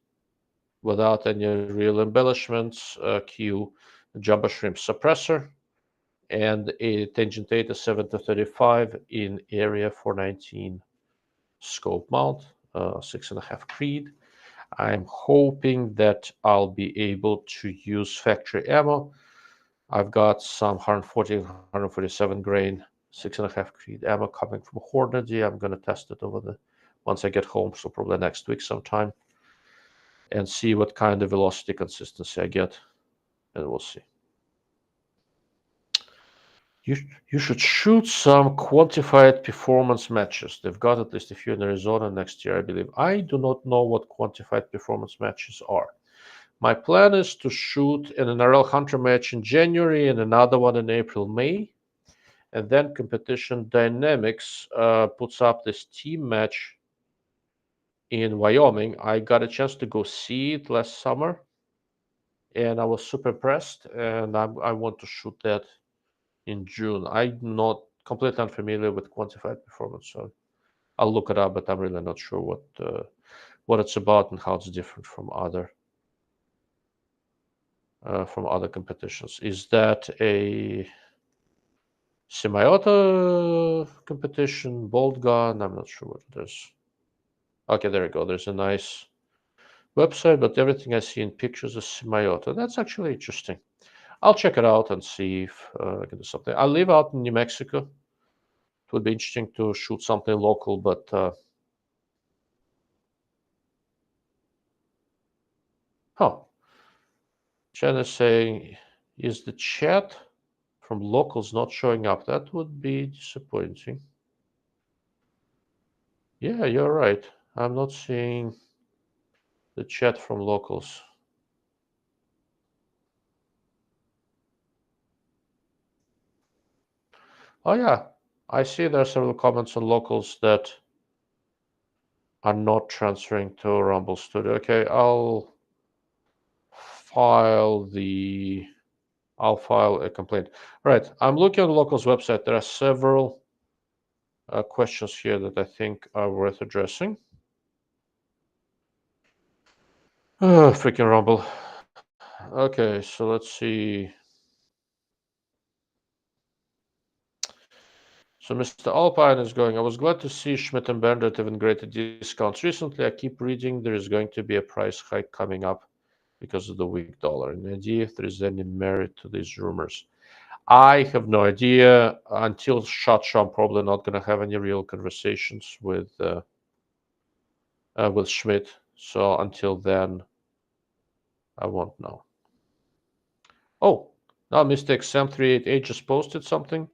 without any real embellishments. Q jumbo shrimp suppressor, and a Tangent Data 7 to 35 in area 419 scope mount, 6.5 Creed. I'm hoping that I'll be able to use factory ammo. I've got some 140, 147 grain, 6.5 Creed ammo coming from Hornady. I'm going to test it once I get home, so probably next week sometime, and see what kind of velocity consistency I get, and we'll see. You should shoot some quantified performance matches. They've got at least a few in Arizona next year, I believe. I do not know what quantified performance matches are. My plan is to shoot an NRL Hunter match in January and another one in April, May. And then Competition Dynamics puts up this team match in Wyoming. I got a chance to go see it last summer, and I was super impressed. And I want to shoot that in June. I'm not completely unfamiliar with quantified performance, so I'll look it up, but I'm really not sure what it's about and how it's different from other competitions. Is that a semi-auto competition, bolt gun? I'm not sure what it is. Okay, there you go. There's a nice website, but everything I see in pictures is semi-auto. That's actually interesting. I'll check it out and see if I can do something. I live out in New Mexico. It would be interesting to shoot something local, but Chen is saying, is the chat from locals not showing up. That would be disappointing. Yeah, you're right. I'm not seeing the chat from locals. Oh yeah, I see there are several comments on locals that are not transferring to Rumble Studio. Okay, I'll file a complaint. All right, I'm looking on the locals website. There are several questions here that I think are worth addressing. Freaking Rumble. Okay, so let's see. So Mr. Alpine is going, I was glad to see Schmidt and Bernard having greater discounts recently. I keep reading there is going to be a price hike coming up because of the weak dollar. Any idea if there is any merit to these rumors? I have no idea. Until shut show, I'm probably not going to have any real conversations with Schmidt. So until then, I won't know. Oh, now Mr. XM388 just posted something.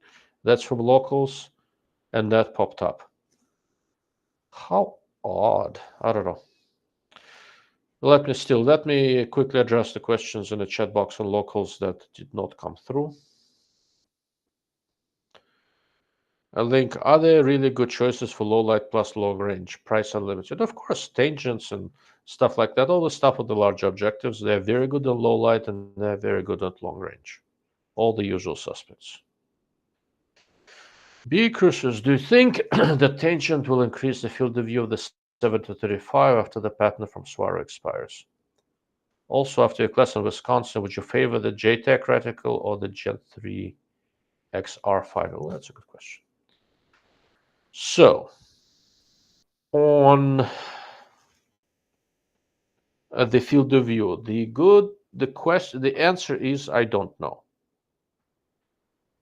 That's from locals, and that popped up. How odd. I don't know. Let me quickly address the questions in the chat box on locals that did not come through. A link, are there really good choices for low light plus long range, price unlimited? Of course, tangents and stuff like that, all the stuff with the large objectives, they're very good on low light and they're very good at long range. All the usual suspects. B Cruisers, do you think the tangent will increase the field of view of the 7 to 35 after the patent from Swaro expires? Also, after your class in Wisconsin, would you favor the JTAG reticle or the Gen 3 XR final? Well, that's a good question. So, on the field of view, the answer is I don't know.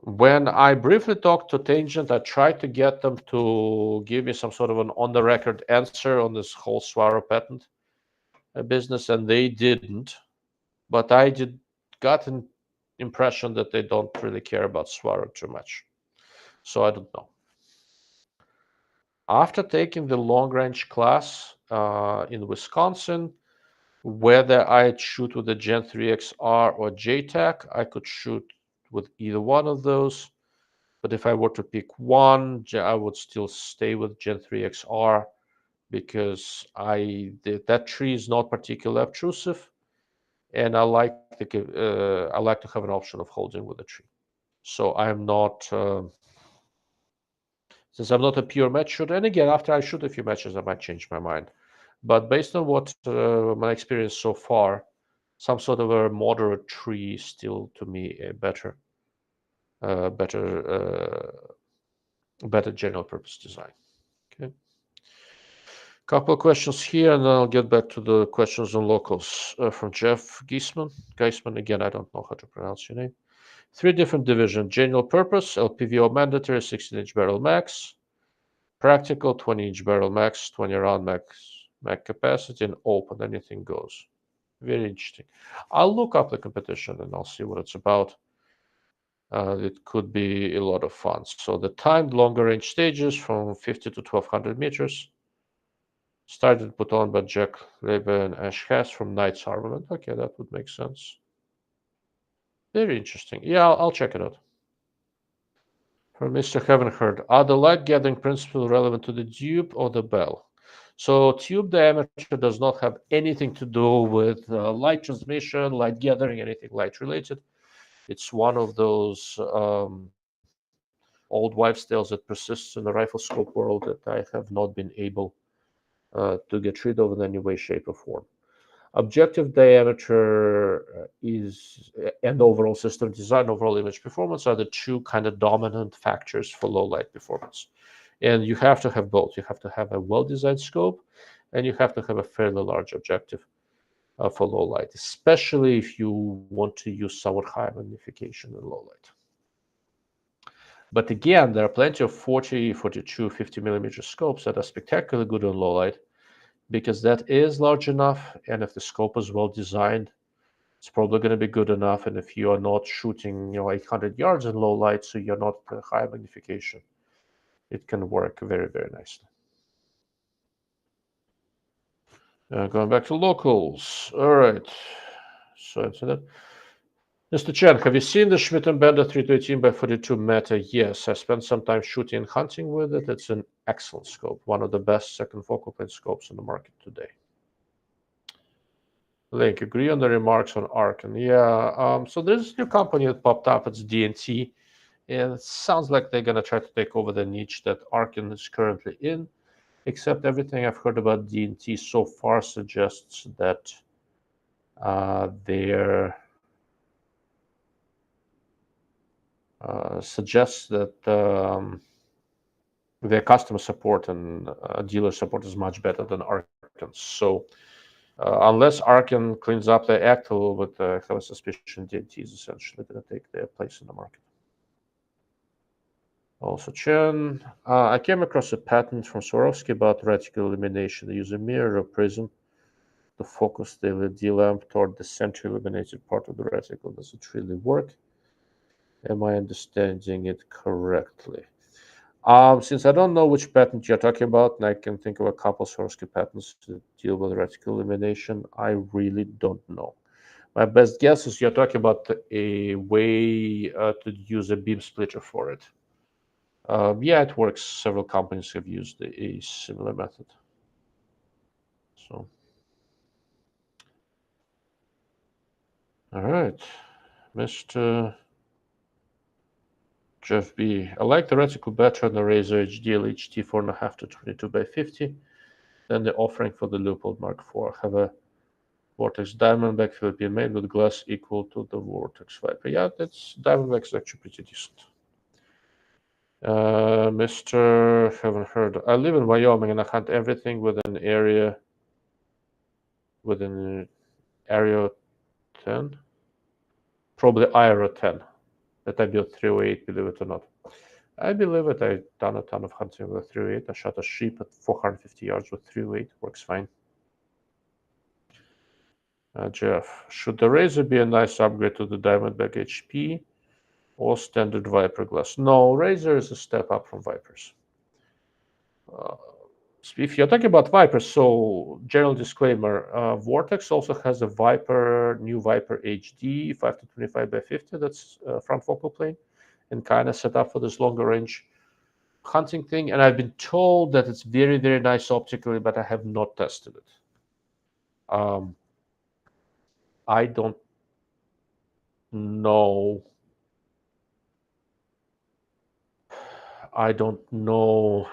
When I briefly talked to Tangent, I tried to get them to give me some sort of an on-the-record answer on this whole Swaro patent business, and they didn't. But I got an impression that they don't really care about Swaro too much. So I don't know. After taking the long-range class in Wisconsin, whether I'd shoot with the Gen 3 XR or JTAC, I could shoot with either one of those. But if I were to pick one, I would still stay with Gen 3 XR because that tree is not particularly obtrusive, and I like to have an option of holding with the tree. So I'm not. Since I'm not a pure match shooter, and again, after I shoot a few matches, I might change my mind. But based on what my experience so far, some sort of a moderate tree is still, to me, a better general purpose design. Okay. Couple of questions here, and then I'll get back to the questions on locals from Jeff Geisman. Again, I don't know how to pronounce your name. 3 different divisions: general purpose, LPVO mandatory, 16-inch barrel max. Practical, 20-inch barrel max, 20 round max capacity, and open, anything goes. Very interesting. I'll look up the competition and I'll see what it's about. It could be a lot of fun. So the timed longer range stages from 50 to 1200 meters. Started put on by Jack Lebe and Ash Hess from Knights Armament. Okay, that would make sense. Very interesting. Yeah, I'll check it out. From Mr. Heavenheard, are the light gathering principles relevant to the tube or the bell? So tube diameter does not have anything to do with light transmission, light gathering, anything light related. It's one of those old wives' tales that persists in the rifle scope world that I have not been able to get rid of in any way, shape, or form. Objective diameter and overall system design, overall image performance are the 2 kind of dominant factors for low light performance. And you have to have both. You have to have a well-designed scope, and you have to have a fairly large objective for low light, especially if you want to use somewhat high magnification in low light. But again, there are plenty of 40, 42, 50 millimeter scopes that are spectacularly good on low light, because that is large enough, and if the scope is well designed, it's probably going to be good enough. And if you are not shooting, 800 yards in low light, so you're not high magnification, it can work very, very nicely. Going back to locals. All right. So that. Mr. Chen, have you seen the Schmidt and Bender 318 by 42 Meta? Yes, I spent some time shooting and hunting with it. It's an excellent scope, one of the best second focal plane scopes on the market today. Link, agree on the remarks on Arken. Yeah, so there's a new company that popped up. It's DNT, and it sounds like they're going to try to take over the niche that Arken is currently in, except everything I've heard about DNT so far suggests that they're suggests that their customer support and dealer support is much better than Arken's. So unless Arken cleans up their act a little bit, I have a suspicion DNT is essentially going to take their place in the market. Also, Chen, I came across a patent from Swarovski about reticle illumination. They use a mirror or prism to focus the LED lamp toward the center illuminated part of the reticle. Does it really work? Am I understanding it correctly? Since I don't know which patent you're talking about, and I can think of a couple Swarovski patents to deal with reticle illumination, I really don't know. My best guess is you're talking about a way to use a beam splitter for it. Yeah, it works. Several companies have used a similar method. So, all right, Mr. Jeff B. I like the reticle better on the Razor HDL HT 4.5 to 22 by 50 than the offering for the Leupold Mark IV. Have a Vortex Diamondback Philippine made with glass equal to the Vortex Viper. Yeah, that's Diamondback is actually pretty decent. Mr. Haven't heard. I live in Wyoming and I hunt everything within area 10, probably IRA 10 that I built 308, believe it or not. I believe it. I've done a ton of hunting with 308. I shot a sheep at 450 yards with 308. Works fine. Jeff, should the Razor be a nice upgrade to the Diamondback HP or standard Viper glass? No, Razor is a step up from Vipers. If you're talking about Viper, so general disclaimer, Vortex also has a new Viper HD 5 to 25 by 50 that's front focal plane and kind of set up for this longer range hunting thing. And I've been told that it's very, very nice optically, but I have not tested it. I don't know. I don't know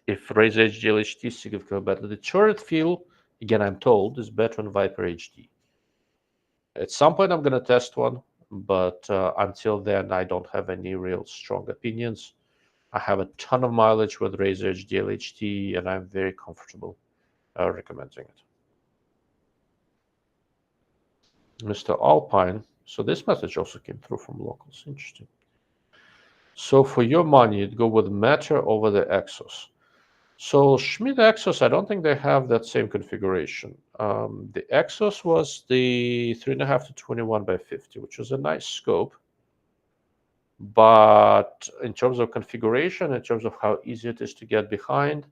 if Razer HDL HT is significantly better. The turret feel, again, I'm told, is better on Viper HD. At some point, I'm going to test one, but until then, I don't have any real strong opinions. I have a ton of mileage with Razer HDL HT, and I'm very comfortable recommending it. Mr. Alpine. So this message also came through from locals. Interesting. So for your money, you'd go with Matter over the Exos. So Schmidt Exos, I don't think they have that same configuration. The Exos was the 3.5 to 21 by 50, which was a nice scope. But in terms of configuration, in terms of how easy it is to get behind,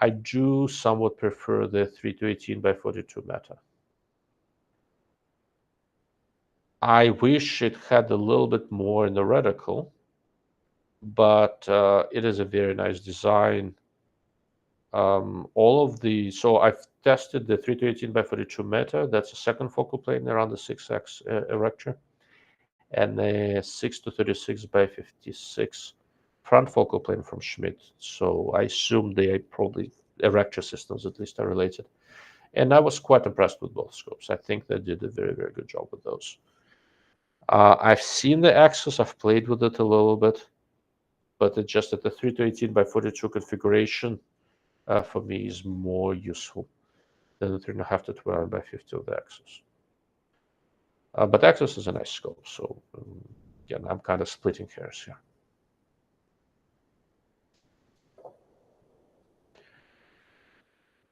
I do somewhat prefer the 3 to 18 by 42 Meta. I wish it had a little bit more in the reticle, but it is a very nice design. So I've tested the 3 to 18 by 42 Meta. That's a second focal plane around the 6x erector, and a 6 to 36 by 56 front focal plane from Schmidt. So I assume they are probably erector systems, at least, are related. And I was quite impressed with both scopes. I think they did a very, very good job with those. I've seen the Axis. I've played with it a little bit, but it's just that the 3 to 18 by 42 configuration for me is more useful than the 3.5 to 12 by 50 of the Axis. But Axis is a nice scope, so again, I'm kind of splitting hairs here.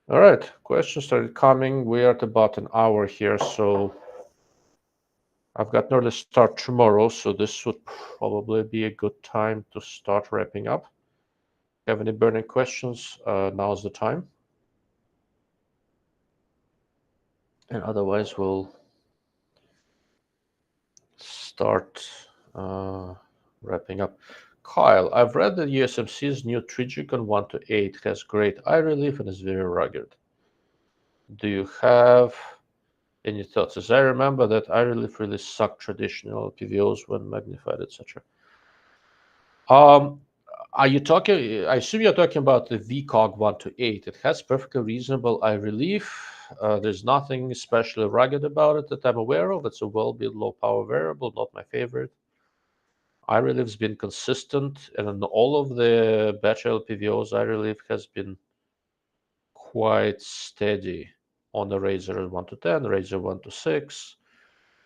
All right, questions started coming. We are at about an hour here, so I've got an early start tomorrow, so this would probably be a good time to start wrapping up. Have any burning questions? Now's the time. And otherwise, we'll start wrapping up. Kyle, I've read that USMC's new Trigicon 1 to 8 has great eye relief and is very rugged. Do you have any thoughts? As I remember, that eye relief really sucked traditional PVOs when magnified, etc. Are you talking? I assume you're talking about the VCOG 1 to 8. It has perfectly reasonable eye relief. There's nothing especially rugged about it that I'm aware of. It's a well-built low-power variable, not my favorite. Eye relief's been consistent, and in all of the batch LPVOs, eye relief has been quite steady on the Razer 1 to 10, Razer 1 to 6,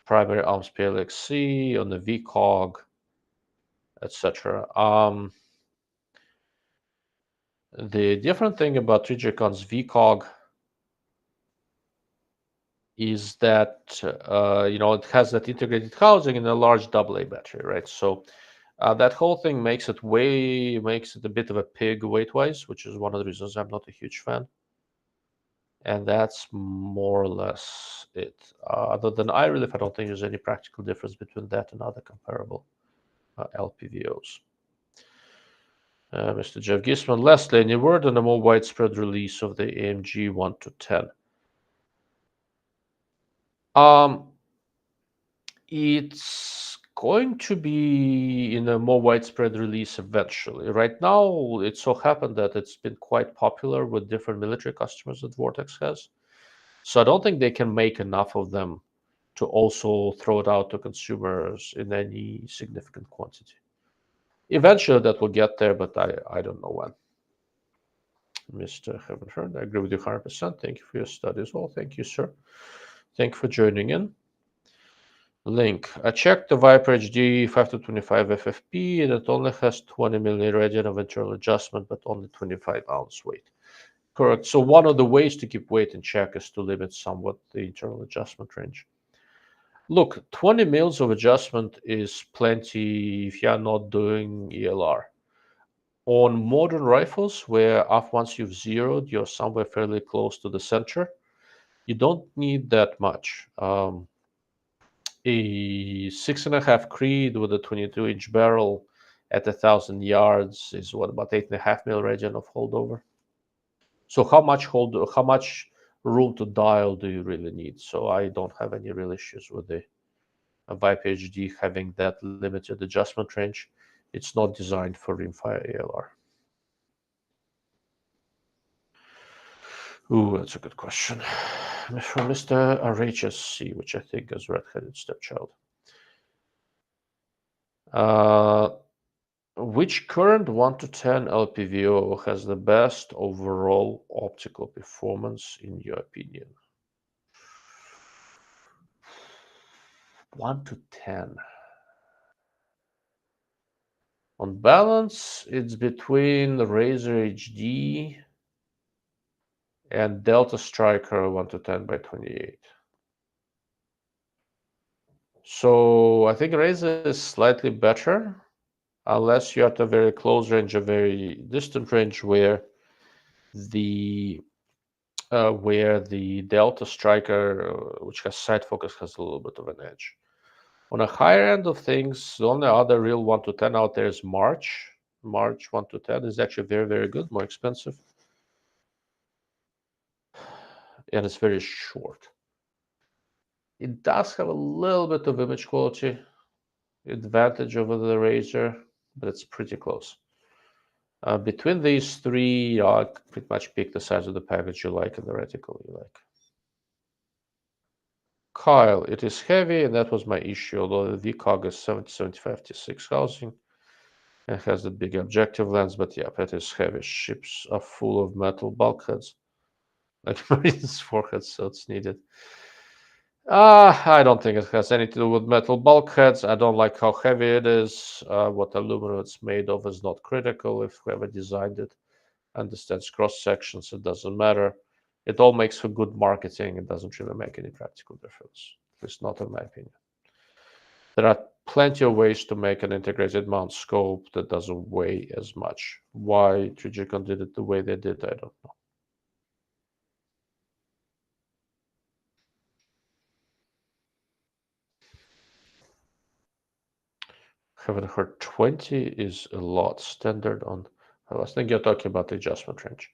primary arms PLXC, on the VCOG, etc. The different thing about Trigicon's VCOG is that it has that integrated housing in a large AA battery, right? So that whole thing makes it a bit of a pig weight-wise, which is one of the reasons I'm not a huge fan. And that's more or less it. Other than eye relief, I don't think there's any practical difference between that and other comparable LPVOs. Mr. Jeff Gisman, lastly, any word on a more widespread release of the AMG 1 to 10? It's going to be in a more widespread release eventually. Right now, it so happened that it's been quite popular with different military customers that Vortex has. So I don't think they can make enough of them to also throw it out to consumers in any significant quantity. Eventually, that will get there, but I don't know when. Mr. Haven't heard. I agree with you 100%. Thank you for your study as well. Thank you, sir. Thank you for joining in. Link. I checked the Viper HD 5 to 25 FFP and it only has 20 milliradian of internal adjustment, but only 25 ounce weight. Correct. So one of the ways to keep weight in check is to limit somewhat the internal adjustment range. Look, 20 mils of adjustment is plenty if you're not doing ELR. On modern rifles, where once you've zeroed, you're somewhere fairly close to the center, you don't need that much. A 6.5 Creed with a 22-inch barrel at 1,000 yards is what, about 8.5 mil radian of holdover. So how much room to dial do you really need? So I don't have any real issues with the Viper HD having that limited adjustment range. It's not designed for rimfire ALR. Ooh, that's a good question. From Mr. RHSC, which I think is Red-Headed Stepchild. Which current 1 to 10 LPVO has the best overall optical performance in your opinion? 1 to 10. On balance, it's between the Razer HD and Delta Striker 1 to 10 by 28. So I think Razer is slightly better, unless you're at a very close range, a very distant range where the Delta Striker, which has side focus, has a little bit of an edge. On a higher end of things, the only other real 1 to 10 out there is March. March 1 to 10 is actually very, very good, more expensive. And it's very short. It does have a little bit of image quality advantage over the Razer, but it's pretty close. Between these three, I pretty much pick the size of the package you like and the reticle you like. Kyle, it is heavy, and that was my issue, although the VCOG is 70-75 T6 housing and has the big objective lens, but yeah, it is heavy. Ships are full of metal bulkheads, like Marine's foreheads, so it's needed. I don't think it has anything to do with metal bulkheads. I don't like how heavy it is. What aluminum it's made of is not critical. If whoever designed it understands cross sections, it doesn't matter. It all makes for good marketing. It doesn't really make any practical difference. At least not in my opinion. There are plenty of ways to make an integrated mount scope that doesn't weigh as much. Why Trigicon did it the way they did, I don't know. Haven't heard 20 is a lot. Standard on, I think you're talking about the adjustment range.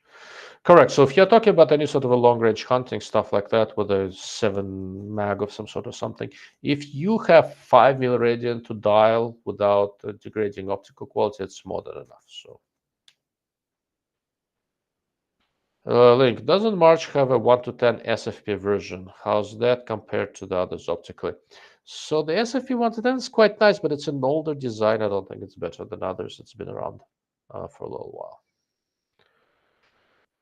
Correct. So if you're talking about any sort of a long range hunting stuff like that with a 7 mag of some sort of something, if you have 5 milliradian to dial without degrading optical quality, it's more than enough. So Link, doesn't March have a 1 to 10 SFP version? How's that compared to the others optically? So the SFP 1 to 10 is quite nice, but it's an older design. I don't think it's better than others. It's been around for a little while.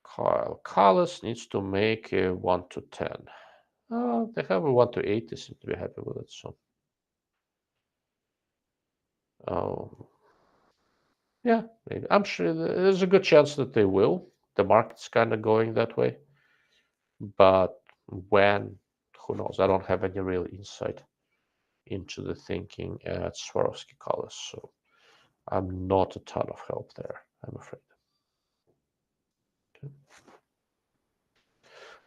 Kyle, Carlos needs to make a 1 to 10. They have a 1 to 8. They seem to be happy with it. So, yeah, maybe. I'm sure there's a good chance that they will. The market's kind of going that way. But when, who knows? I don't have any real insight into the thinking at Swarovski colors, so I'm not a ton of help there, I'm afraid. Okay.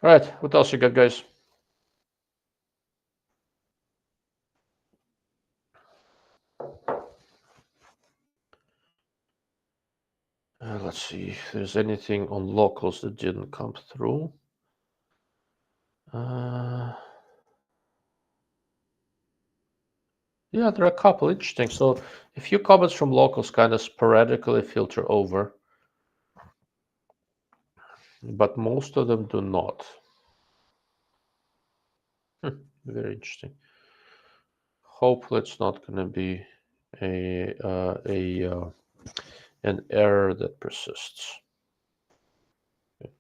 All right, what else you got, guys? Let's see if there's anything on locals that didn't come through. Yeah, there are a couple interesting. So a few comments from locals kind of sporadically filter over, but most of them do not. Very interesting. Hopefully, it's not going to be an error that persists. Okay.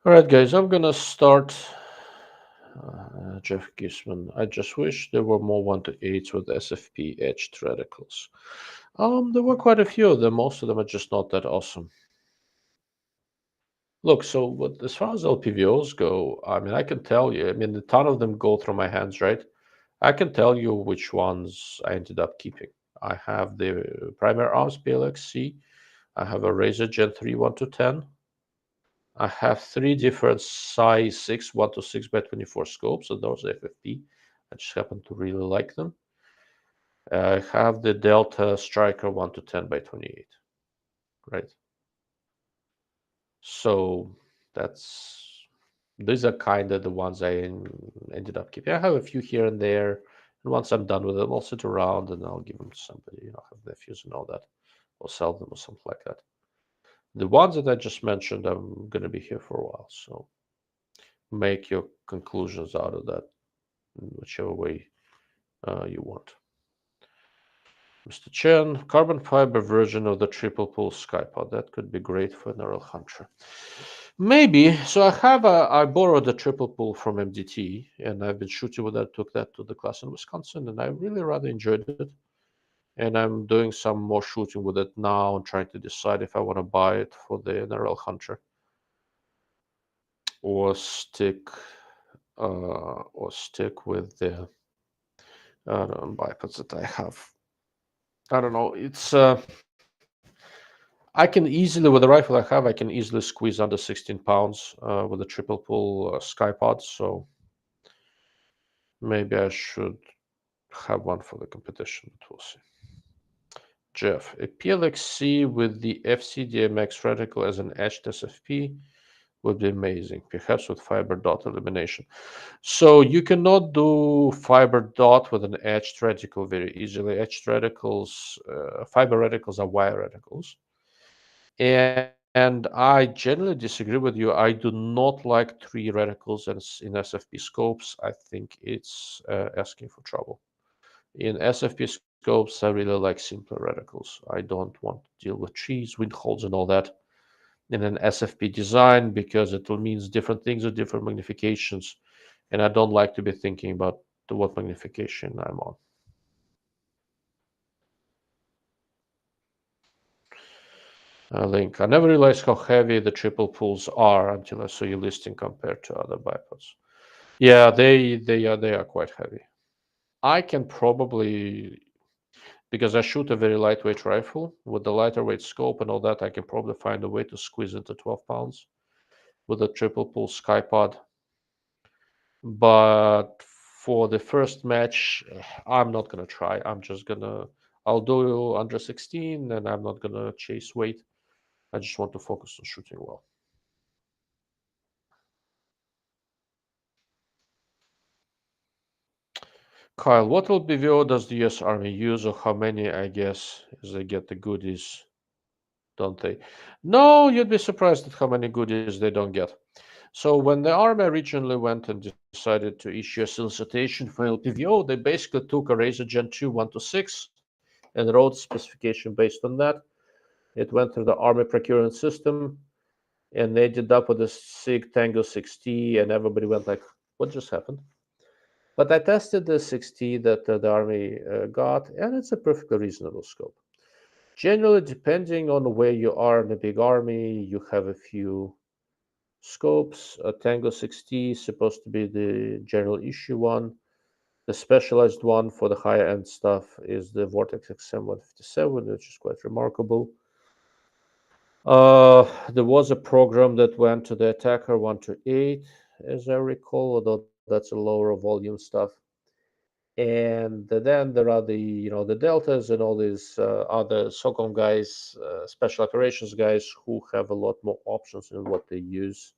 All right, guys, I'm going to start. Jeff Gisman. I just wish there were more 1 to 8s with SFP etched reticles. There were quite a few of them. Most of them are just not that awesome. Look, so as far as LPVOs go, I mean, I can tell you, I mean, a ton of them go through my hands, right? I can tell you which ones I ended up keeping. I have the Primary Arms PLXC. I have a Razor Gen 3 1 to 10. I have 3 different size 6 1 to 6 by 24 scopes, so those are FFP. I just happen to really like them. I have the Delta Striker 1 to 10 by 28, right? So these are kind of the ones I ended up keeping. I have a few here and there, and once I'm done with them, I'll sit around and I'll give them to somebody, have nephews and all that, or sell them or something like that. The ones that I just mentioned, I'm going to be here for a while, so make your conclusions out of that in whichever way you want. Mr. Chen, carbon fiber version of the triple pull Skypod. That could be great for an Earl Hunter. Maybe. So I borrowed the triple pull from MDT, and I've been shooting with that. Took that to the class in Wisconsin, and I really rather enjoyed it. And I'm doing some more shooting with it now and trying to decide if I want to buy it for the NRL Hunter or stick with the bipods that I have. I don't know. It's I can easily, with the rifle I have, I can easily squeeze under 16 pounds with a triple pull Skypod. So maybe I should have one for the competition, but we'll see. Jeff, a PLXC with the FCDMX reticle as an etched SFP would be amazing, perhaps with fiber dot elimination. So you cannot do fiber dot with an etched reticle very easily. Etched reticles, fiber reticles are wire reticles. And I generally disagree with you. I do not like 3 reticles in SFP scopes. I think it's asking for trouble. In SFP scopes, I really like simpler reticles. I don't want to deal with trees, wind holes, and all that in an SFP design because it means different things with different magnifications. And I don't like to be thinking about what magnification I'm on. Link. I never realized how heavy the triple pulls are until I saw your listing compared to other bipods. Yeah, they are quite heavy. I can probably, because I shoot a very lightweight rifle with the lighter weight scope and all that, I can probably find a way to squeeze into 12 pounds with a triple pull Skypod. But for the first match, I'm not gonna try. I'll do under 16, and I'm not gonna chase weight. I just want to focus on shooting well. Kyle, what LBVO does the US Army use, or how many, I guess, as they get the goodies, don't they? No, you'd be surprised at how many goodies they don't get. So when the Army originally went and decided to issue a solicitation for LPVO, they basically took a Razor Gen 2 1-6 and wrote a specification based on that. It went through the Army procurement system, and they ended up with a SIG Tango 6T, and everybody went like, what just happened? But I tested the 6T that the Army got, and it's a perfectly reasonable scope. Generally, depending on where you are in the big army, you have a few scopes. A Tango 6T is supposed to be the general issue one. The specialized one for the higher end stuff is the Vortex XM157, which is quite remarkable. There was a program that went to the Attacker 128, as I recall, although that's a lower volume stuff. And then there are the Deltas and all these other SOCOM guys, special operations guys, who have a lot more options in what they use.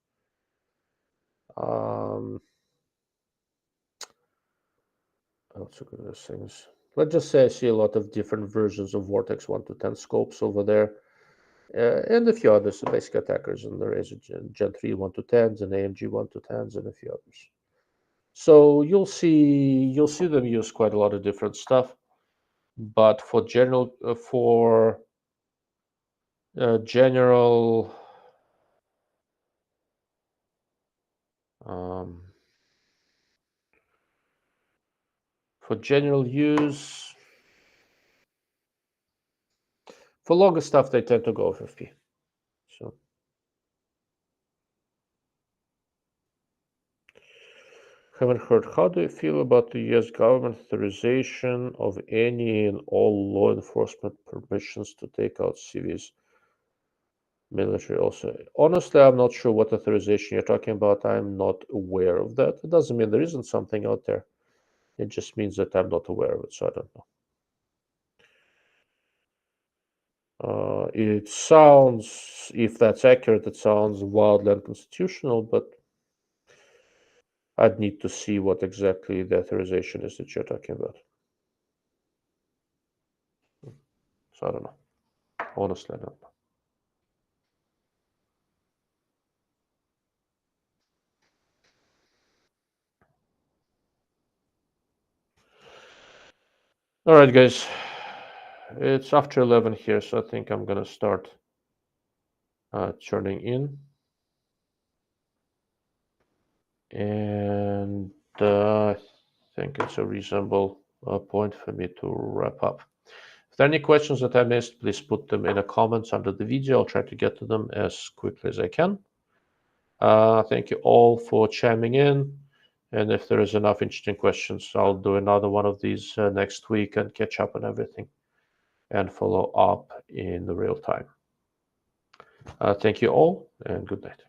Let's look at those things. Let's just say I see a lot of different versions of Vortex 1 to 10 scopes over there, and a few others, basic attackers, and there is a Gen 3 1 to 10s and AMG 1 to 10s and a few others. So you'll see them use quite a lot of different stuff, but for general um, for general use, for longer stuff, they tend to go FFP. So. Haven't heard. How do you feel about the US government authorization of any and all law enforcement permissions to take out civvies? Military also. Honestly, I'm not sure what authorization you're talking about. I'm not aware of that. It doesn't mean there isn't something out there. It just means that I'm not aware of it, so I don't know. It sounds, if that's accurate, it sounds wildly unconstitutional, but I'd need to see what exactly the authorization is that you're talking about. So I don't know. Honestly, I don't know. All right, guys. It's after 11 here, so I think I'm gonna start turning in. And I think it's a reasonable point for me to wrap up. If there are any questions that I missed, please put them in the comments under the video. I'll try to get to them as quickly as I can. Thank you all for chiming in. And if there is enough interesting questions, I'll do another one of these next week and catch up on everything and follow up in real time. Thank you all, and good night.